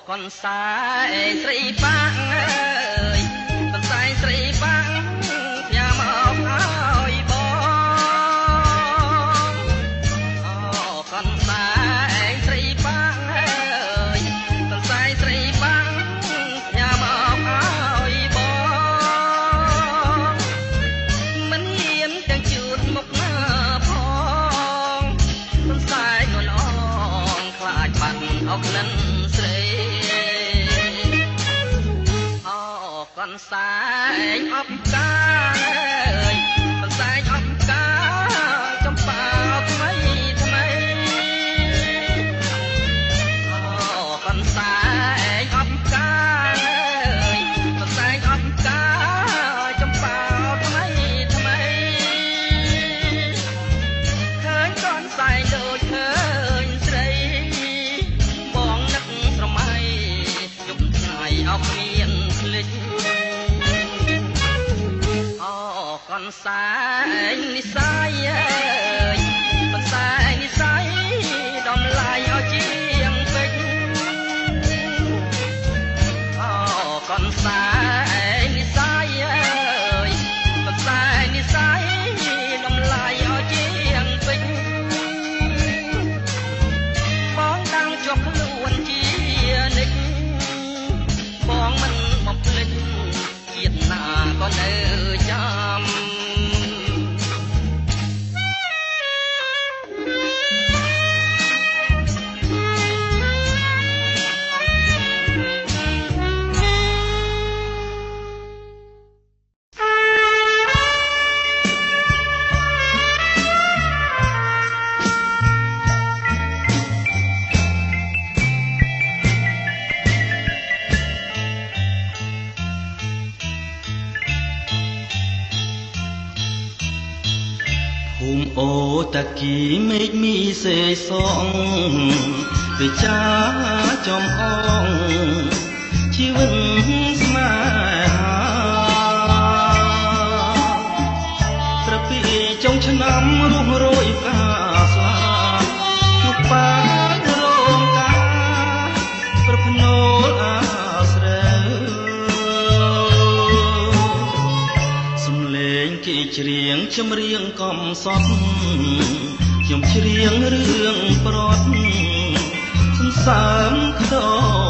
កនសែងស្រីប៉ាំងអើយកនសែងស្រីប៉ាំងញ៉ាំមកឲ្យបងអូកនសែងស្រីប៉ាំងអើយកនសែងស្រីប៉ាំងញ៉ាំមកឲ្យបង នសែងអបកាសែងអបកាចំបាថ្មីថ្មីកនសែងអបកាសែងអបកាចំបាថ្មីថ្មីឃើញកនសែងដូចឃើញស្រីបងនឹកស្រមៃយប់ថ្ងៃអោបមានភ្លេចកនសែងនិស័យអើយកនសែងនិស័យដំឡាយឲ្យជាងពេជ្រកនសែងនិស័យអើយកនសែងនិស័យដំឡាយឲ្យជាងពេជ្របងតាំងជាប់ខ្លួនជានិច្ចបងមិនបំភ្លេចជាតិណាក៏នៅចាំអូតាគីមេឃមីសេសងវិចាចំអងជីវិតស្នេហាត្រពីចុងឆ្នាំរស់រយផ្កាស្លាជួបបានរងការប្រភ្នូលអាស្រើសំលេងគេច្រៀងចម្រៀងកំសត់ខ្ញុំច្រៀងរឿងប្រត់សន្សើមខ្ទ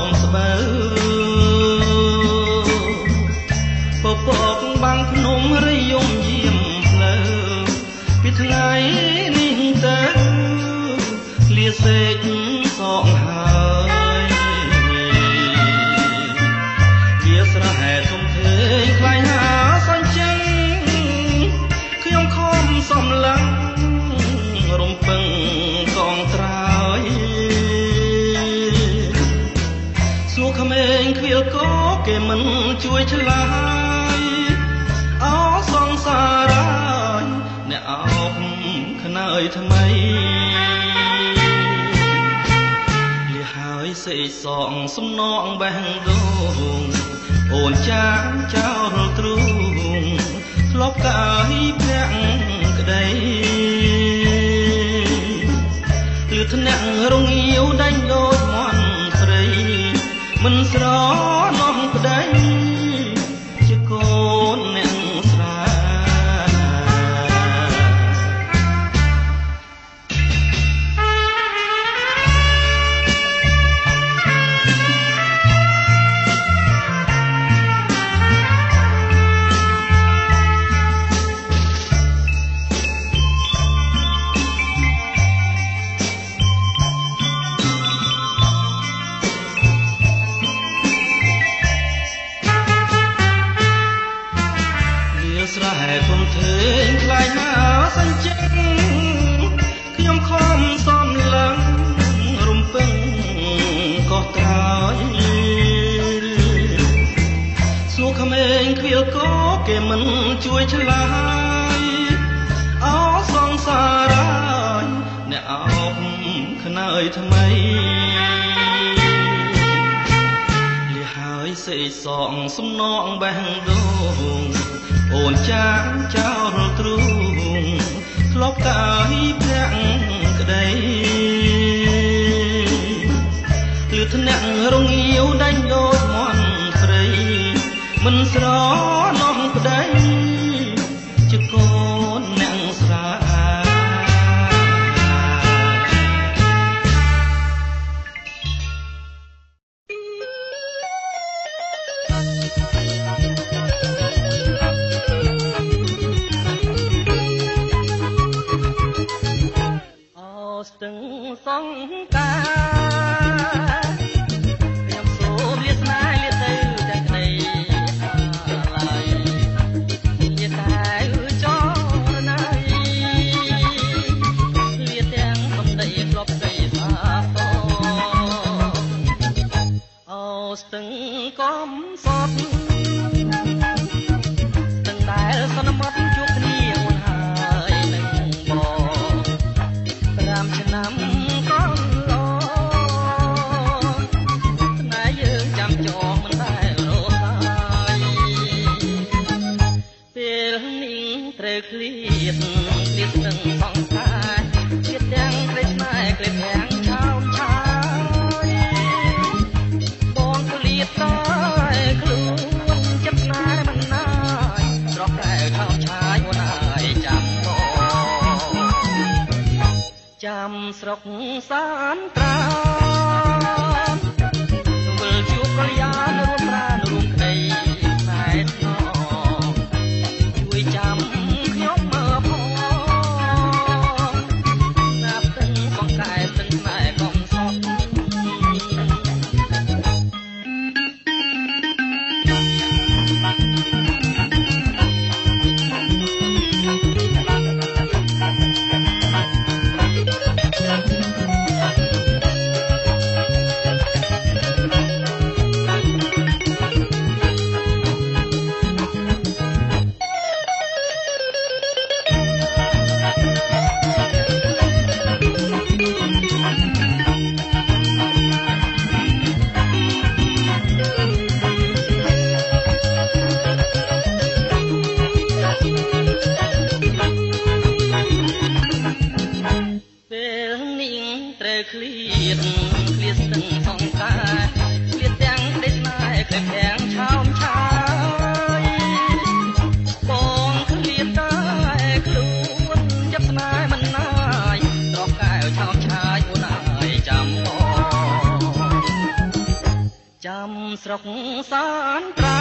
មស្បូវពពកបាំងភ្នំរយំយាមផ្លូវពីថ្ងៃនេះទៅលាសេកសងហើយវាស្រែធំធេងខ្លាយហាសាញ់ចេញខ្ញុំខំសំឡឹងរំពឹងកងត្រើយសួរក្មេងខ្វៀលកោគេមិនជួយឆ្លើយអោសងសារ៉ាយអ្នកអោបខ្នើយថ្មីលះហើយសេកសងសំណងបេះដូងអូនចាងចោលទ្រូងធ្លាប់កាយភ្នាក់ក្តីលឺថ្នាក់រងាវដាច់ដូចមន់ស្រីមិនស្រណោះប្តីជាកូនអ្នកស្រាស្រែធំធេងខ្លាយហាសាញ់ចេញខ្ញុំខំសំឡឹងរំពឹងកោះត្រើយសួរក្មេងខ្វៀលកោគេមិនជួយឆ្លើយអោសងសារ៉ាយអ្នកអោបខ្នើយថ្មីលះហើយសេកសងសំណងបេះដូងអូនចាងចោលទ្រូងធ្លាប់កាយភ្នាក់ក្តីលឺថ្នាក់រងាវដាច់ដូចមន់ស្រីមិនស្រណោះប្តីជាកូនអ្នកស្រាស្ទឹងសង្ការខ្ញុំសូមលាស្នេហ៍លាទៅទាំងក្តី ត់ទាំងដែលសន្មត់ជួបគ្នាអូនហើយនឹងបង5ឆ្នាំកន្លងស្នេហ៍យើងចាំចងមិនដែលរសាយពេលនេះត្រូវឃ្លាតនឹងសង្សារទៀតទាំងក្លេស្នេហ៍ក្លេប្រាំងឆោមឆាយបងឃ្លាតតែខ្លួនចិត្តស្នេហ៍មិនណាយស្រស់កែវឆោមឆាយអូនហើយចាំបងចាំស្រុកសានត្រាវិលជួបកល្យានរួមប្រានរួមក្តីខ្សែស្នងជួយចាំខ្ញុំមើលផងណាប់ទាំងបងកែទាំងខ្នែកងសត់ឃ្លាតស្ទឹងសង្សារឃ្លាតទាំងក្តីស្នេហ៍ក្លេបទាំងឆោមឆាយបងឃ្លាតតែខ្លួនចិត្តស្នេហ៍មិនណាយត្រកកែវឆោមឆាយអូនហើយចាំបងចាំស្រុកសានត្រា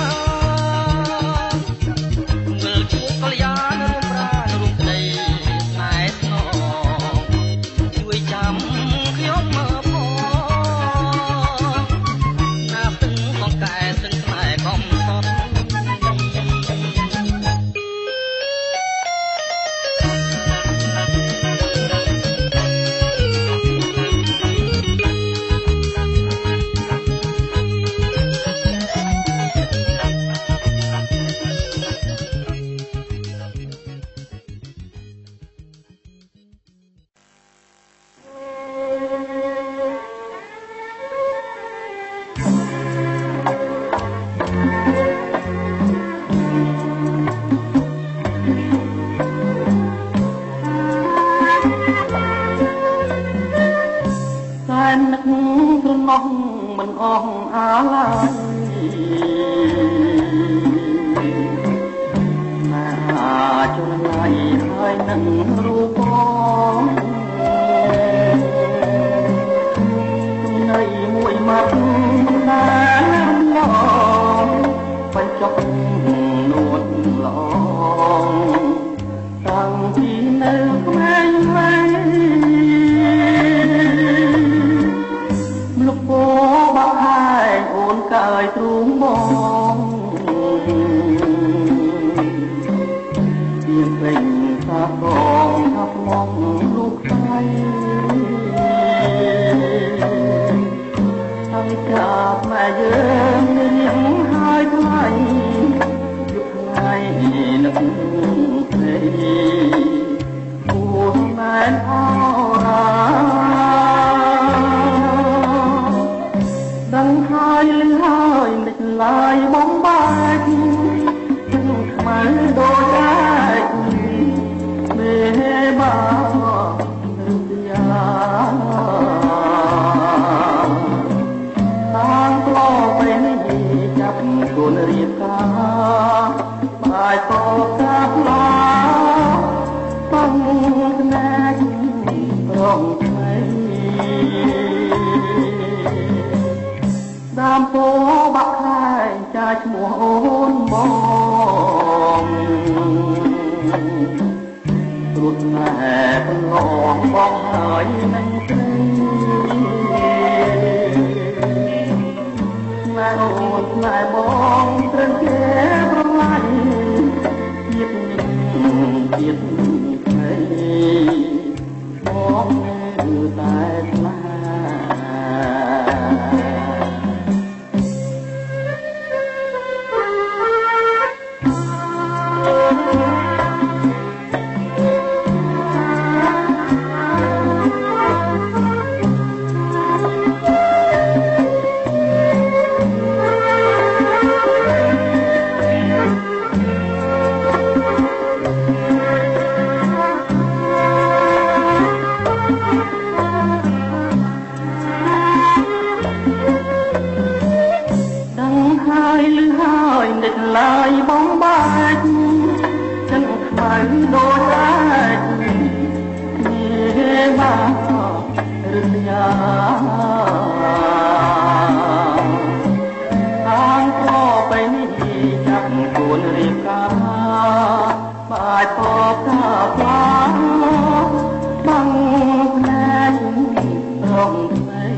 វិលជួបកល្យានរួមប្រានរួមក្តីស្នេហ៍ស្នងជួយចាំខ្ញុំមើលផងណាប់ទាំងបងកែទាំងខ្នែកងសត់មិនអស់អាឡាយណាជួនឡៃហើយនឹងរូបបងនៃមួយមាត់ណាឡងបញ្ចុកនួនឡងតាំងពីនៅក្មេងលោកពោបាក់ហើយអូនកើយទ្រូងបងទៀងពេញថាបងថាមកลูกไฟហើយจากแม่យើងនាងហើយថ្លៃយុគថ្ងៃនឹកភ្លេគួរមែនអរាដឹងហើយលឺហើយមិនឡាយបំបែកទាំងខ្មៅដូចឯកមេបាឬយ៉ាតាំងក្លោពេលចាប់គូនរៀបការបាយតកាប់ឡាបងស្នេហ៍រងថ្មីដើមពោបាក់ខាយចាឈ្មោះអូនបងត្រួតណែកន្លងបងហើយនឹងស្រីណែអូនណែបងត្រឹមគេប្រឡាញ់ទៀតនេះទៀតថ្មីបងនៅតែស្នេហ៍ ឡើយបងបាច់ចិនខ្មៅដូចអាចនេះមកឬយ៉ាខាងក៏ไปចាប់គួនរៀបការបាយពកថាផ្លាបាំងភ្នែករងស្អី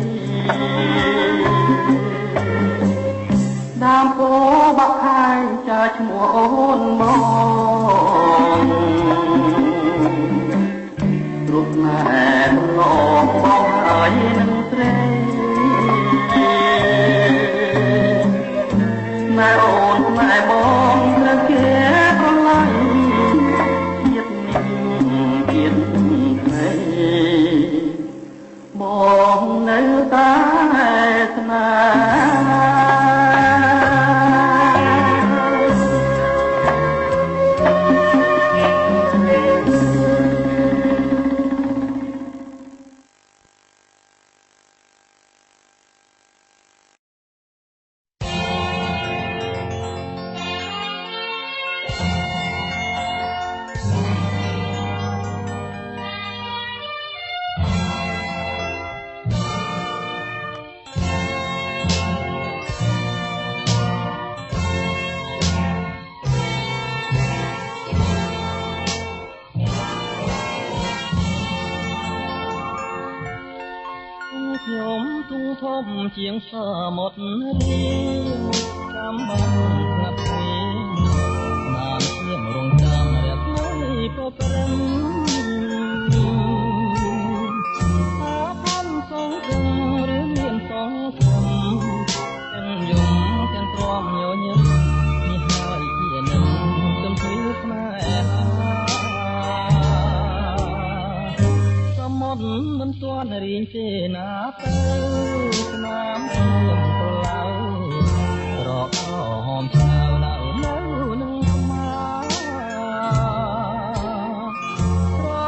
ដើមពោបាក់ខាយចាឈ្មោះអូនមករូបម៉ែឡងបងហើយនឹងស្រីម៉ែអូនម៉ែបងត្រូវគេប្រឡាយជាតិនេះជាតិថ្មីបងនៅតែស្នេខ្ញុំទូធំជាងសមុទ្ររៀងចាំបងស្ងាត់ស្ងាត់ណានស្ងៀមរងចាំរះថ្លៃក៏ប្រឹងអាផំសងគុំឬមានសងគុំទាំងយំទាំងទ្រាំញញឹមនេះហើយជានឹងចំព្រឺស្នេហាសមុទ្រមិនទាន់រៀងទេណាទៅស្នាមខ្ញុំប្រឡៅរកហមឆៅនៅនឹងស្មារ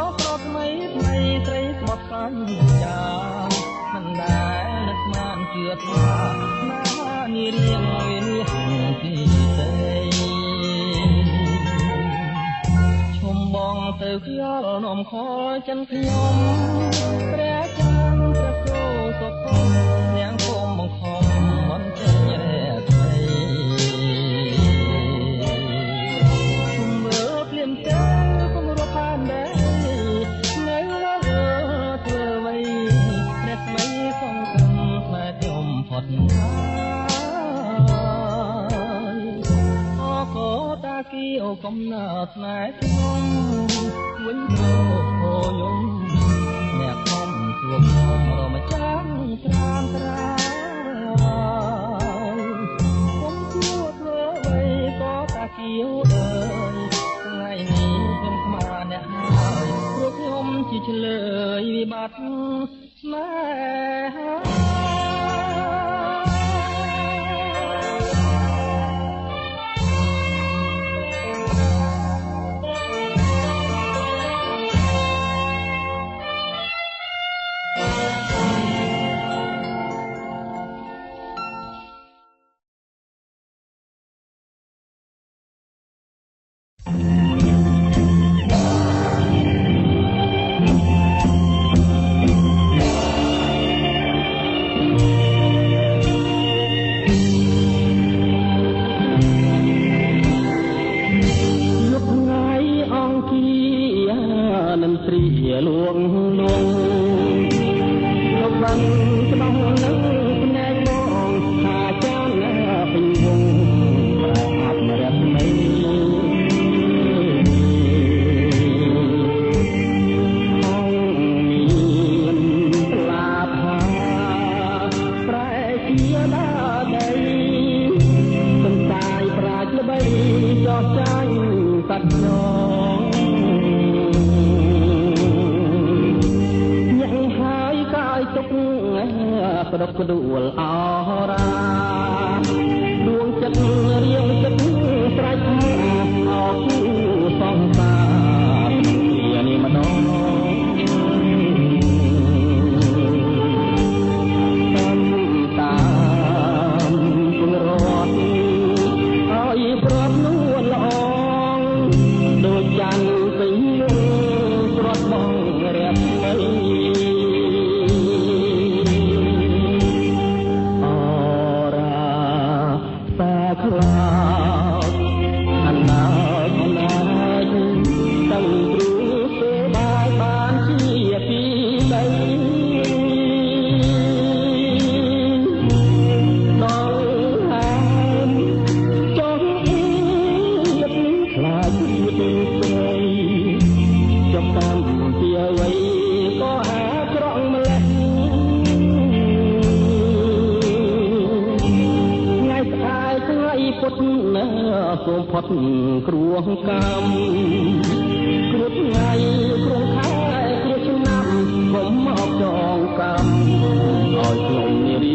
កប្រថ្មីថ្មីត្រីស្មត់សាញ់ចាមិនដែលនឹកស្មានជឿថាណានារៀងវានេះទីទេឈុំបងទៅខ្យល់នំខចិនខ្ញុំព្រះចានព្រះគោសុខនាងគុំបង្ខំមិនចេញរែថ្មីគុំមើលភ្លាមទៅគុំរកបានដែរនៅលើធ្វើអ្វីព្រះថ្មីសងគុំស្នេហ៍ខ្ញុំផុតហើយអកោតាគីអូកំណើស្នេហ៍ខ្ញុំវិញអូយំអ្នកខំជួបខ្ញុំរមចាំត្រាំត្រាខ្ញុំជួបធ្វើអ្វីក៏តាគីអូអើយថ្ងៃនេះខ្ញុំស្មានអ្នកហើយព្រោះខ្ញុំជាឆ្លើយវិបត្តិស្នេហា ក្តុកក្តួលអរាដួងចិត្តរៀងចិត្តស្រេចអោគូសង្សារជានេះម្ដងតាមគំរត់ឲ្យប្រ សូមផុតគ្រោះកម្មគ្រោះថ្ងៃគ្រោះខែគ្រោះឆ្នាំកុំមកចងកម្មឲ្យខ្ញុំនារី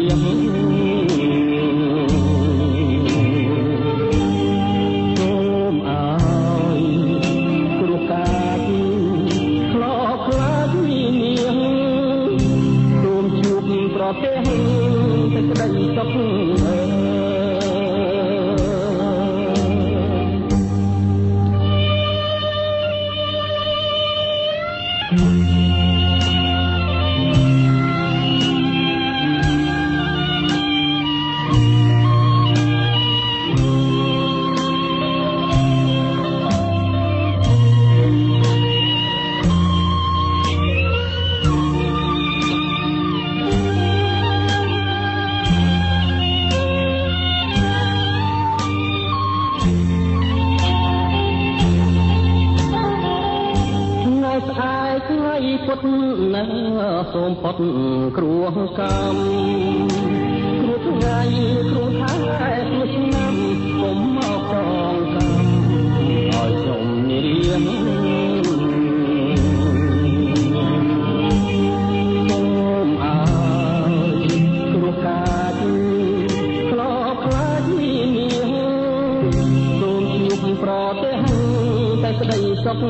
សូមឲ្យគ្រោះកាចខ្លោខ្លាចនាងសូមជួបប្រទេសតែក្តីសុខពុតណាសូមផុតគ្រោះកម្មគ្រោះថ្ងៃគ្រោះខែគ្រោះឆ្នាំកុំមកចងកម្មឲ្យខ្ញុំនារីសូមឲ្យគ្រោះកាចខ្លោបខ្លាចនាងសូមជួបប្រទេសតែក្តីសុខ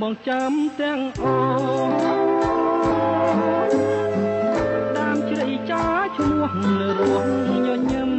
បងចាំទាំងអស់ដើមជ្រៃចាឈ្មោះនៅរស់ញញឹម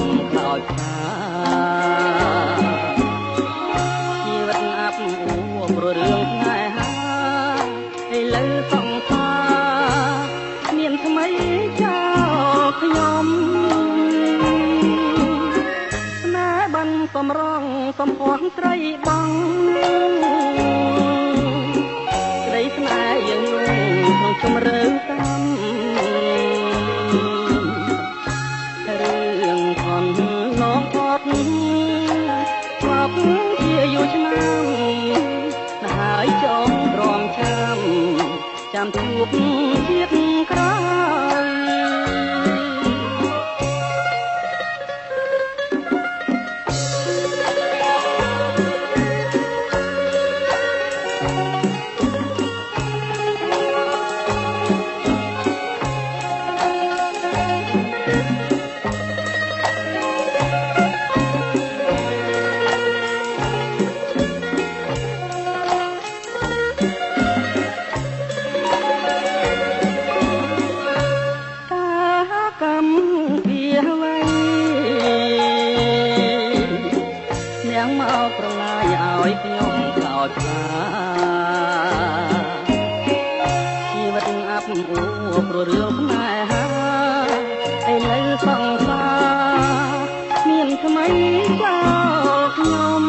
ខ្ញុំខោចផ្សាជីវិតអាប់អួរព្រោះរឿងស្នេហាឥឡូវសង្សារមានថ្មីចោលខ្ញុំស្នេហ៍បានសំរងសំភ័ន្តត្រីបងក្តីស្នេហ៍យើងក្នុងជំរឿនតាមរឿងខនឡងផតស្វាប់ជាយូរឆ្នាំហើយចងរំចាំជួបជាតិក្រោយជីវិតអាប់អួរព្រោះរឿងស្នេហាឥឡូវសង្សារមានថ្មីចោលខ្ញុំ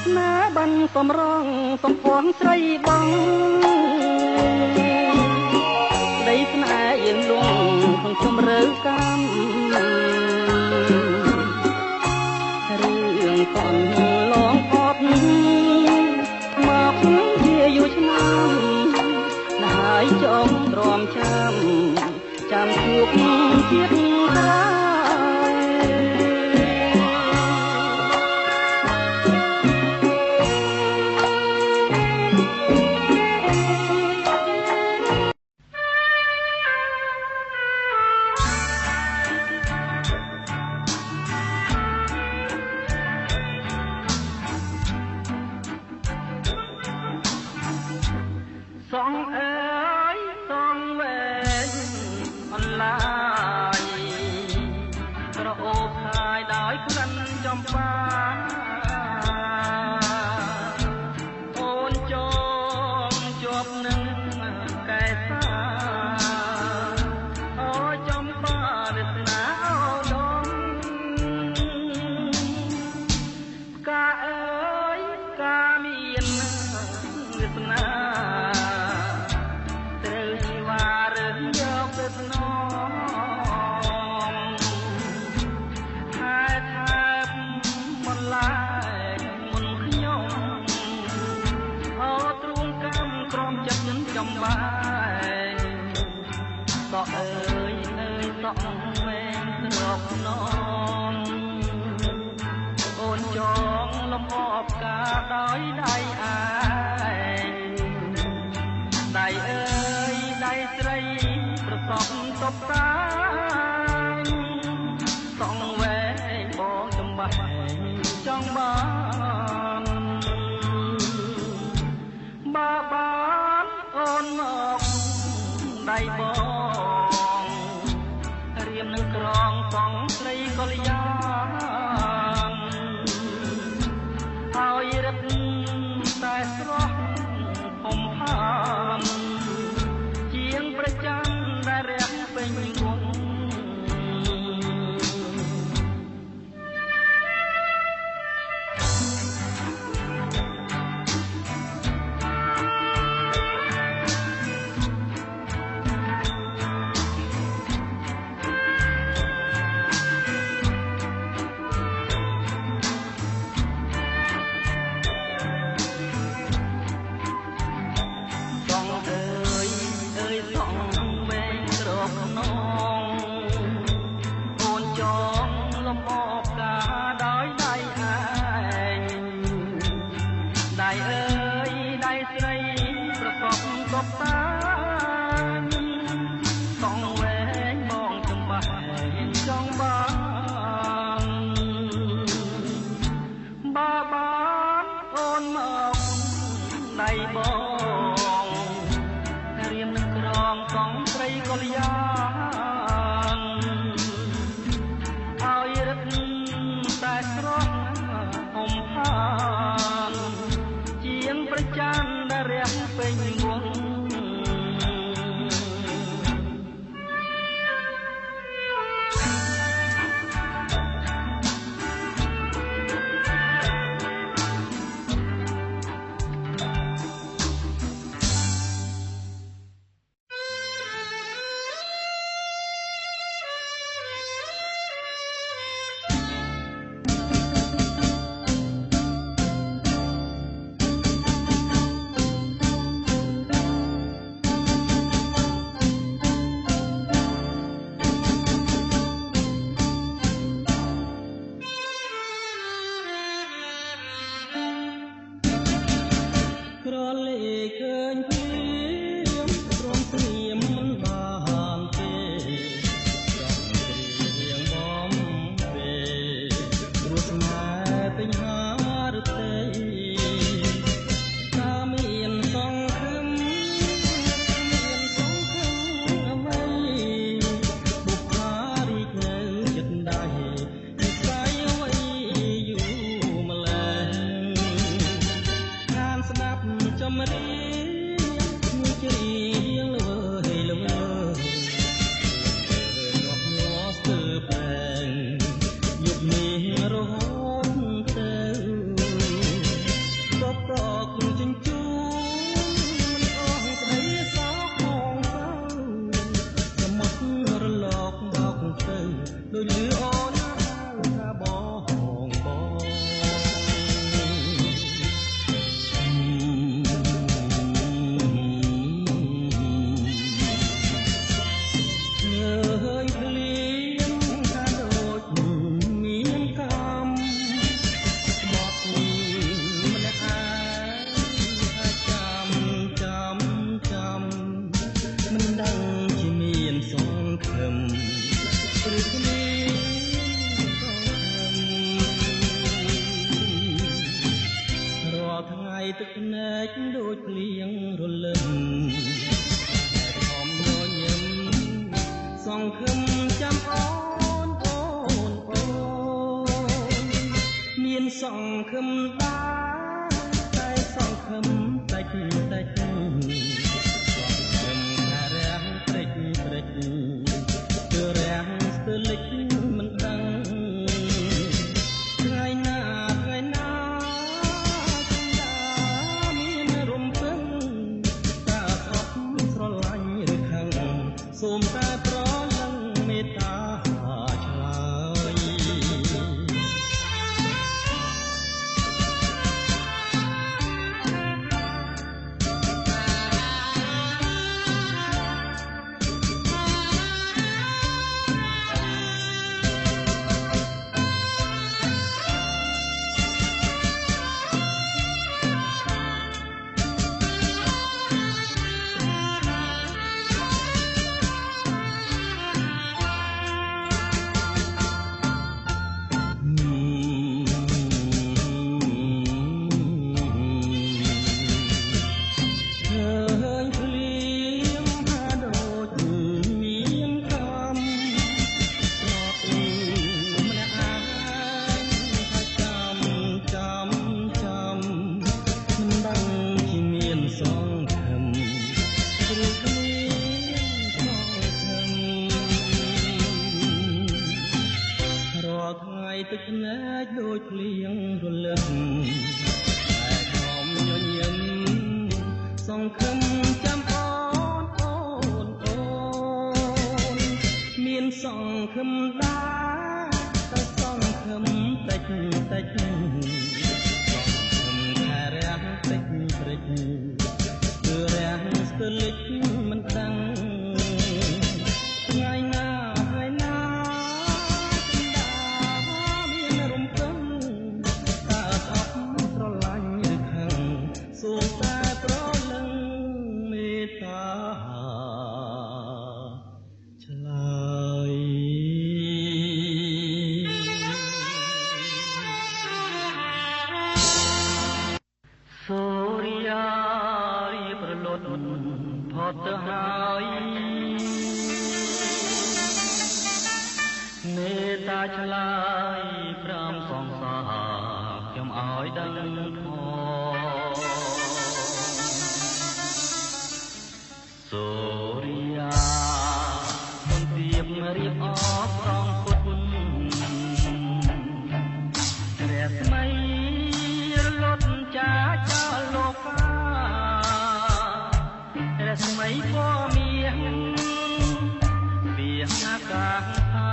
ស្នេហ៍បានសំរងសំភ័ន្តស្រីបងដីស្នេហ៍យើងលងក្នុងជំរឿកម្មរឿងកូនឡងផតមកជាយូរឆ្នាំហើយចងទ្រាំចាំជួបជាតិក្រោយសងអើយសងវែងអនឡាញក្រអូបខាយដោយក្លិនចំបាអូនចងជាប់នឹងកែសាអូចំបារស្នាអូដងកាអើយកាមានវាសនាចំបាយសក់អើយសក់វែងស្រកនំអូនចងលំអបការដោយដៃឯងដៃអើយដៃស្រីប្រសពតបតាសក់វែងបងចំបាយចង់បានបានអូនមកដៃបងរៀមនឹងក្រងសងស្រីកល្យានហើយរឹកតែស្រស់ហុំហានជាងប្រចាំដែលរះពេញវងបងរៀមនឹងក្រងសងស្រីកល្យាន ដូចលឺអូនថាបងហើយភ្លៀងថាដូចមានកម្មបត់ម្នាក់ឯងថាចាំមិនដឹងជាមានសង្ឃឹមឬគ្មានសង្ឃឹមរាល់ថ្ងៃទឹកភ្នែកដូចភ្លៀងរលឹមតែខំញញឹមសង្ឃឹមចាំអូនមានសង្ឃឹមដែរតែសង្ឃឹមតិចសង្ឃឹមថារាំងព្រិចគឺរាំងស្ទើរលិចមិនដឹងថ្ងៃណាមានរំពឹងតើអត់ស្រឡាញ់ឬខឹងសូមតែប្រលឹងមេត្តាឆ្លើយទឹកភ្នែកដូចភ្លៀងរលឹមតែខំញញឹមសង្ឃឹមចាំអូនមានសង្ឃឹមដែរតែសង្ឃឹមតិចសង្ឃឹមថារាំងតិចព្រិចគឺរាំងស្ទើរលិចមិនដឹងថ្ងៃណាសូមតែប្រលឹងមេត្តាឆ្លើយសូរិយារីប្រលត់ផុតទៅហើយមេត្តាឆ្លើយប្រាំសងសាខ្ញុំឲ្យដឹងផងសូរិយាមិនទៀបរៀបអបស្រងពុតព្រះស្មៃរលត់ចាចោលលោកាព្រះស្មៃក៏មានវាអាកាសថា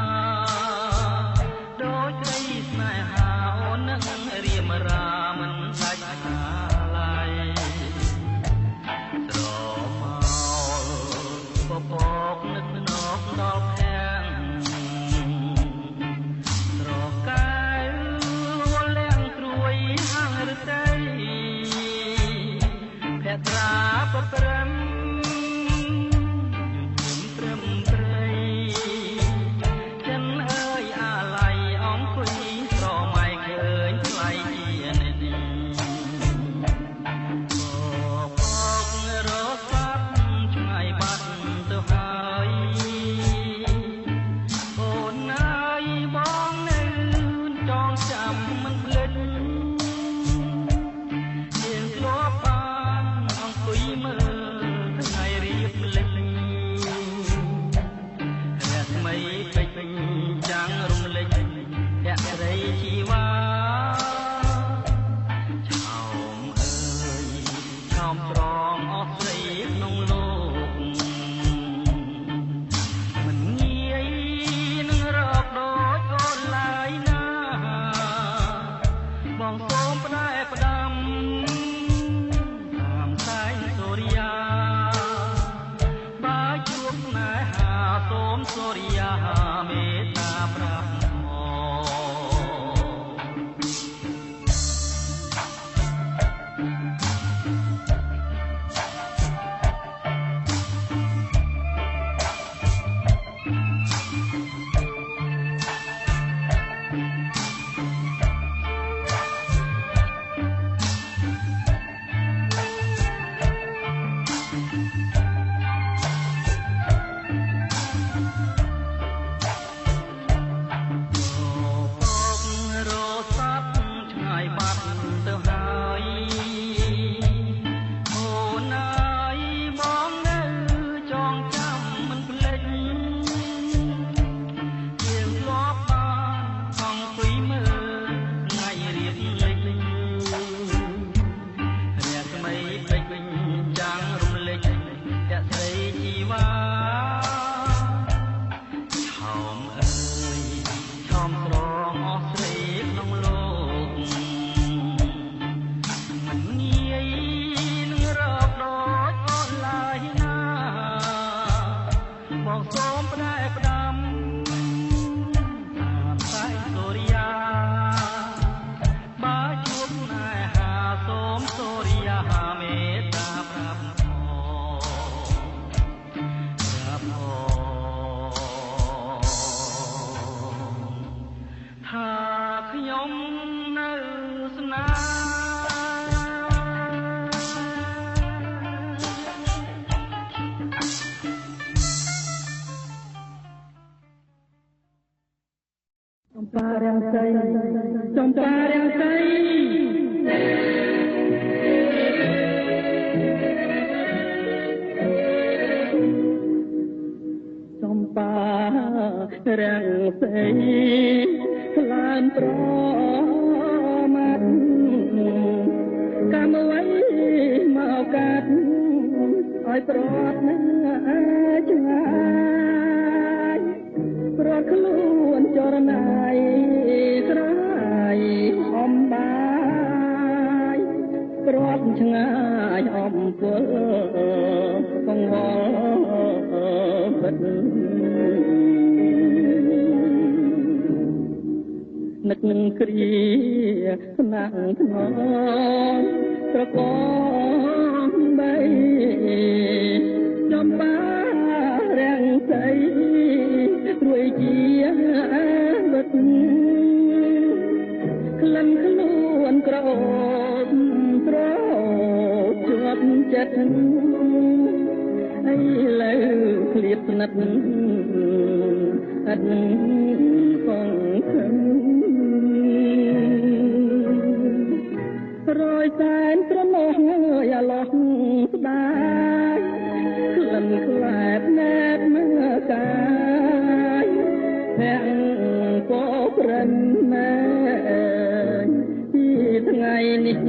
ដូចក្តីស្នេហាអូននឹងរៀមរាមិនដាច់អាឡ័យត្រមោល មនៅស្នាចំប៉ារាំងសីចំប៉ារាំងសីចំប៉ារាំងសីខ្លានប្រមាត់កម្មអ្វីមកកាត់ឲ្យប្រត់ណាឆ្ងាយប្រត់ខ្លួនចរណាយក្រៃអំបាយប្រត់ឆ្ងាយអំពលកង្វល់ពិតនឹកគ្រាស្នាក់ថ្នមត្រកងបីចំប៉ារាំងសីរួយជាវិតក្លិនខ្លួនក្រអូបត្រោជាប់ចិត្តឥឡូវឃ្លាតស្និទ្ធអត់សង្ឃឹមរយតែនត្រមោះអាឡោះស្ដាយក្លិនខ្លែបណែបមើកាយភាំងពោព្រិនម៉ែពីថ្ងៃនេះ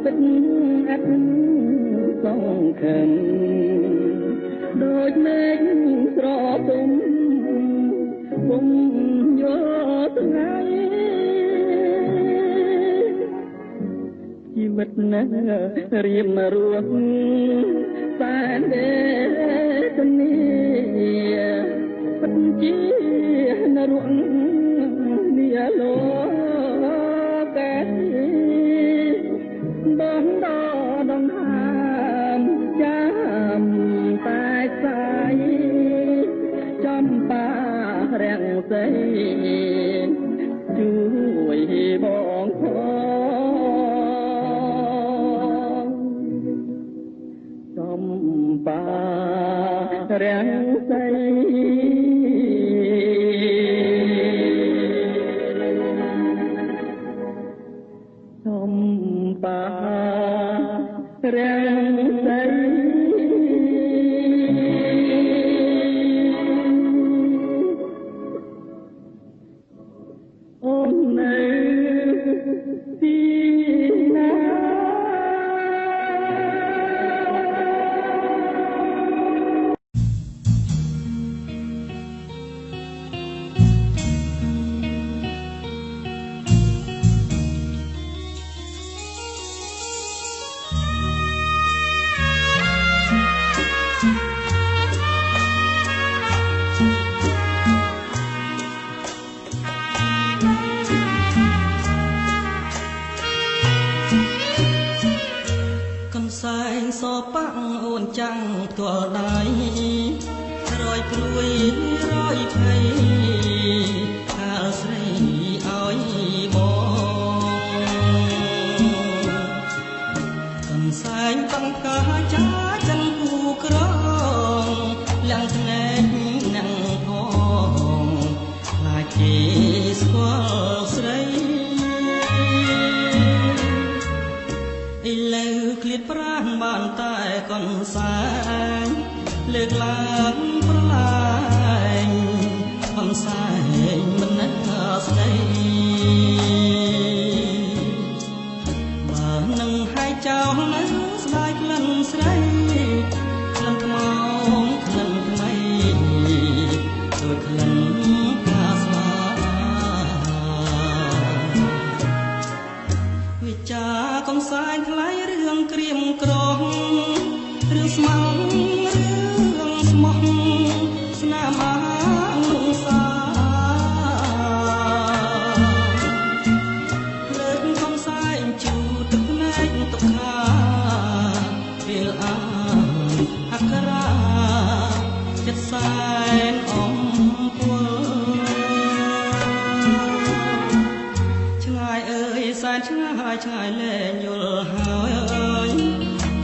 ពិតអត់សង្ឃឹមដូចមេឃស្រទុំពុំយកថ្ងៃជីវិតណារៀបរស់តែវេទនាពិតជានរងនេះលោកែបងដងហាមចាំតែស្អាយចំប៉ារាំងសីជួយបងផងចំប៉ារាំងសីចំប៉ារាំងសីអូននៅទីណាសែងសប៉ាំងអូនចាំងផ្ទាល់ដៃរយព្រួយរយភ័យខាលស្រីឲ្យបងកំសែងតាំងកាចាចិនគូក្រងលាំងភ្នែកនឹងផងខ្លាចគេស្គាល់ស្រីឥឡូវឃ្លាតប្រាណបានតែកូនសែងលើកឡើងប្រឡាញកូនសែងមិននឹកស្ដីបើនឹងឲ្យចោលនៅស្ដាយក្លិនស្រីក្លិនថ្មងក្លិនថ្មីដូចក្លិនកាស្វាវិចាកំសែងថ្លៃរឿងក្រៀមក្រងរឿងស្មោះរឿងស្មោះ នឆ្ងាយឆ្ងាយលែងយល់ហើយ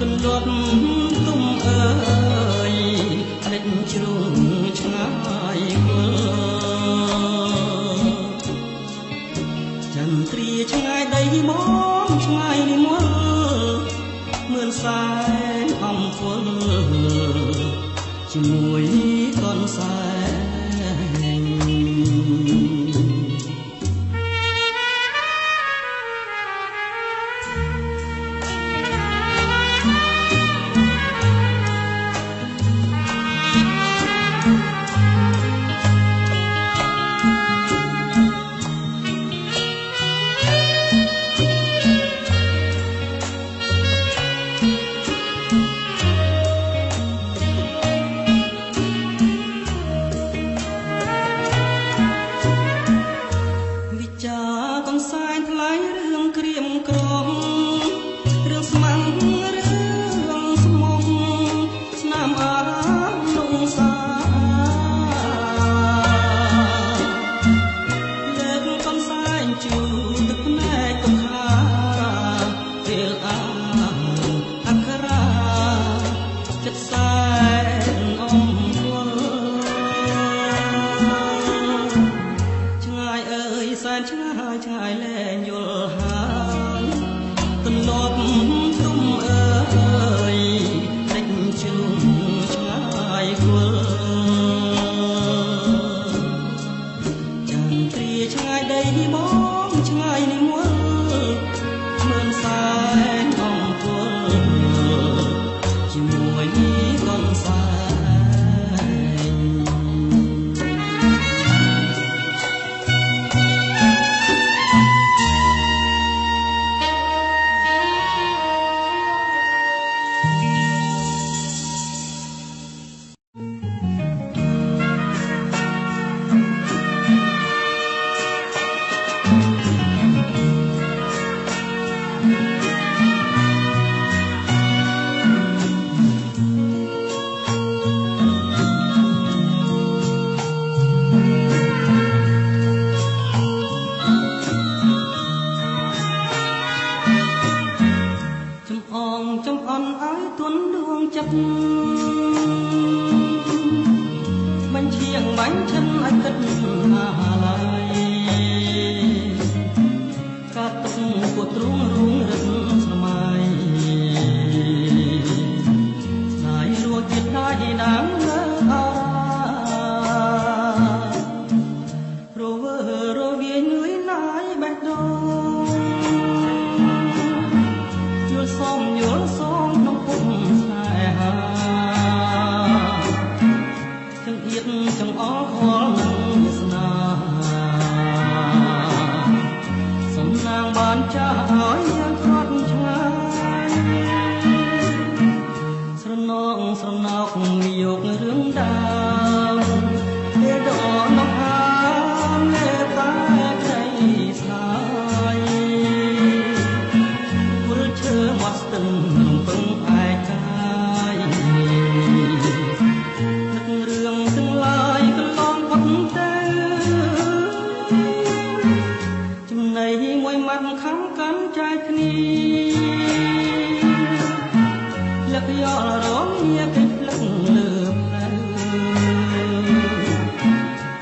ទន្លត់ទុំអើយភ្លេចជ្រុងឆ្ងាយគល់ចន្ទ្រាឆ្ងាយដីមកឆ្ងាយនេះមកមើលសែនអំពើជាមួយកូនសែនឆ្ងាយឆ្ងាយលែងយល់ហើយទន្លប់ទុំអើយតិចជុំឆ្ងាយគល់ចន្ទ្រាឆ្ងាយដីនេះមកឆ្ងាយនេះមកមើលសែនអំពើជាមួយកូនសែនចំអន់ឲ្យទុនដួងចិត្តបាញ់ឈៀងបាញ់ឈិនឲ្យគិតអាឡាយកាត់ទុកពួតទ្រូងរូងរឹកស្រមៃស្នាយរួចទៀតដាច់ដាំលើអរវើរវាយនឿយណាយបេះដូងយល់សមយល់សមក្នុងពុកស្នេហាទាំងអៀតទាំងអល់ខលនឹងវាសនាសំណាងបានចាស់ឲ្យយ៉ាងក្រត់ឆ្ងាយស្រណងស្រណោកយករឿងដើមពេលដកនោះហាមលេតែក្ដីស្ដាយព្រោះឈើមាត់ស្ទឹងរំពឹងឯកាយនឹករឿងទាំងឡាយកន្លងផុតទៅចំណៃមួយម៉ាត់ខំកាន់ចែកគ្នាលឹកយកររងញាកិច្ចលឹកលើផ្លូវ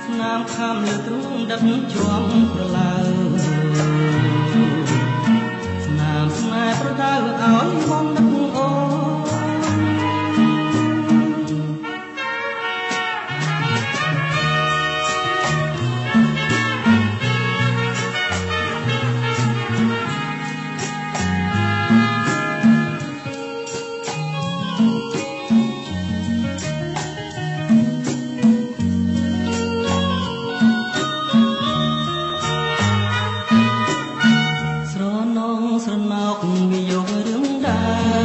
ស្នាមខាំលើទ្រូងដិតជាប់ប្រឡាវស្នាមស្នេហ៍ប្រដៅឲ្យបងដឹកអូស្រណោកវាយករឿងដើ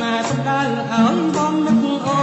ណាសំដៅឲ្យបងនឹកអូ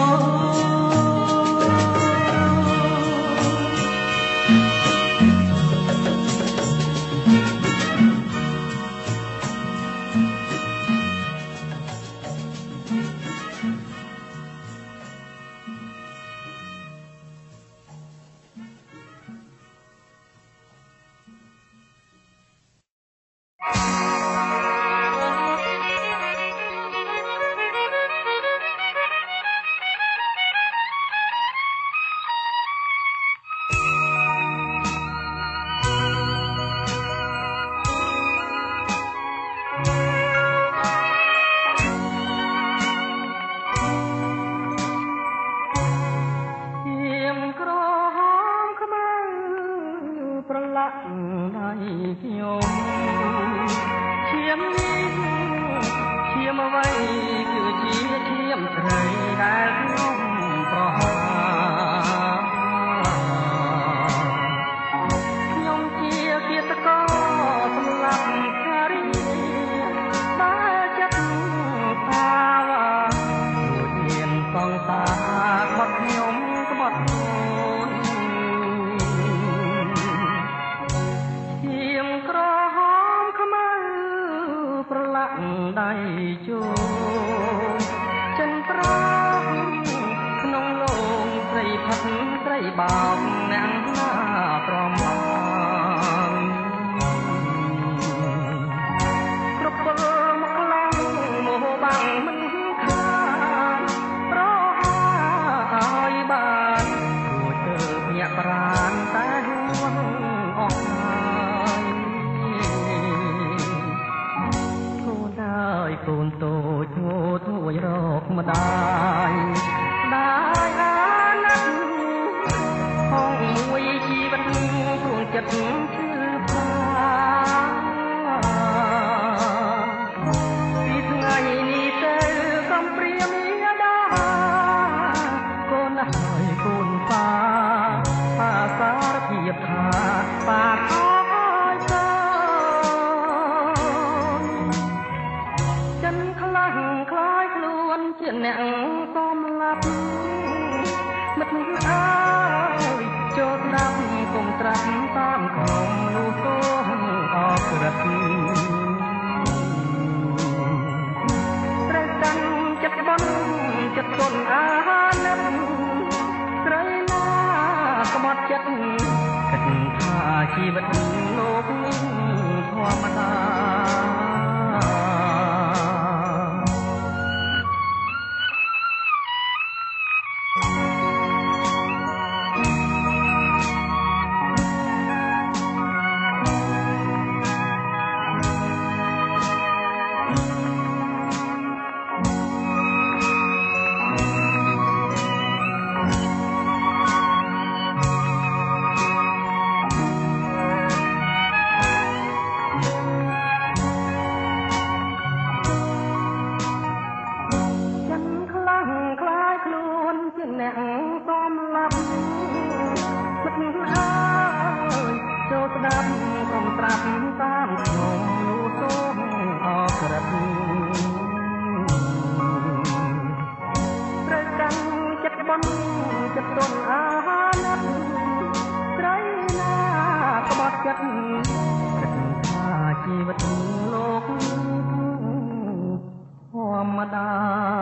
ជីវិតលោកធម្មតា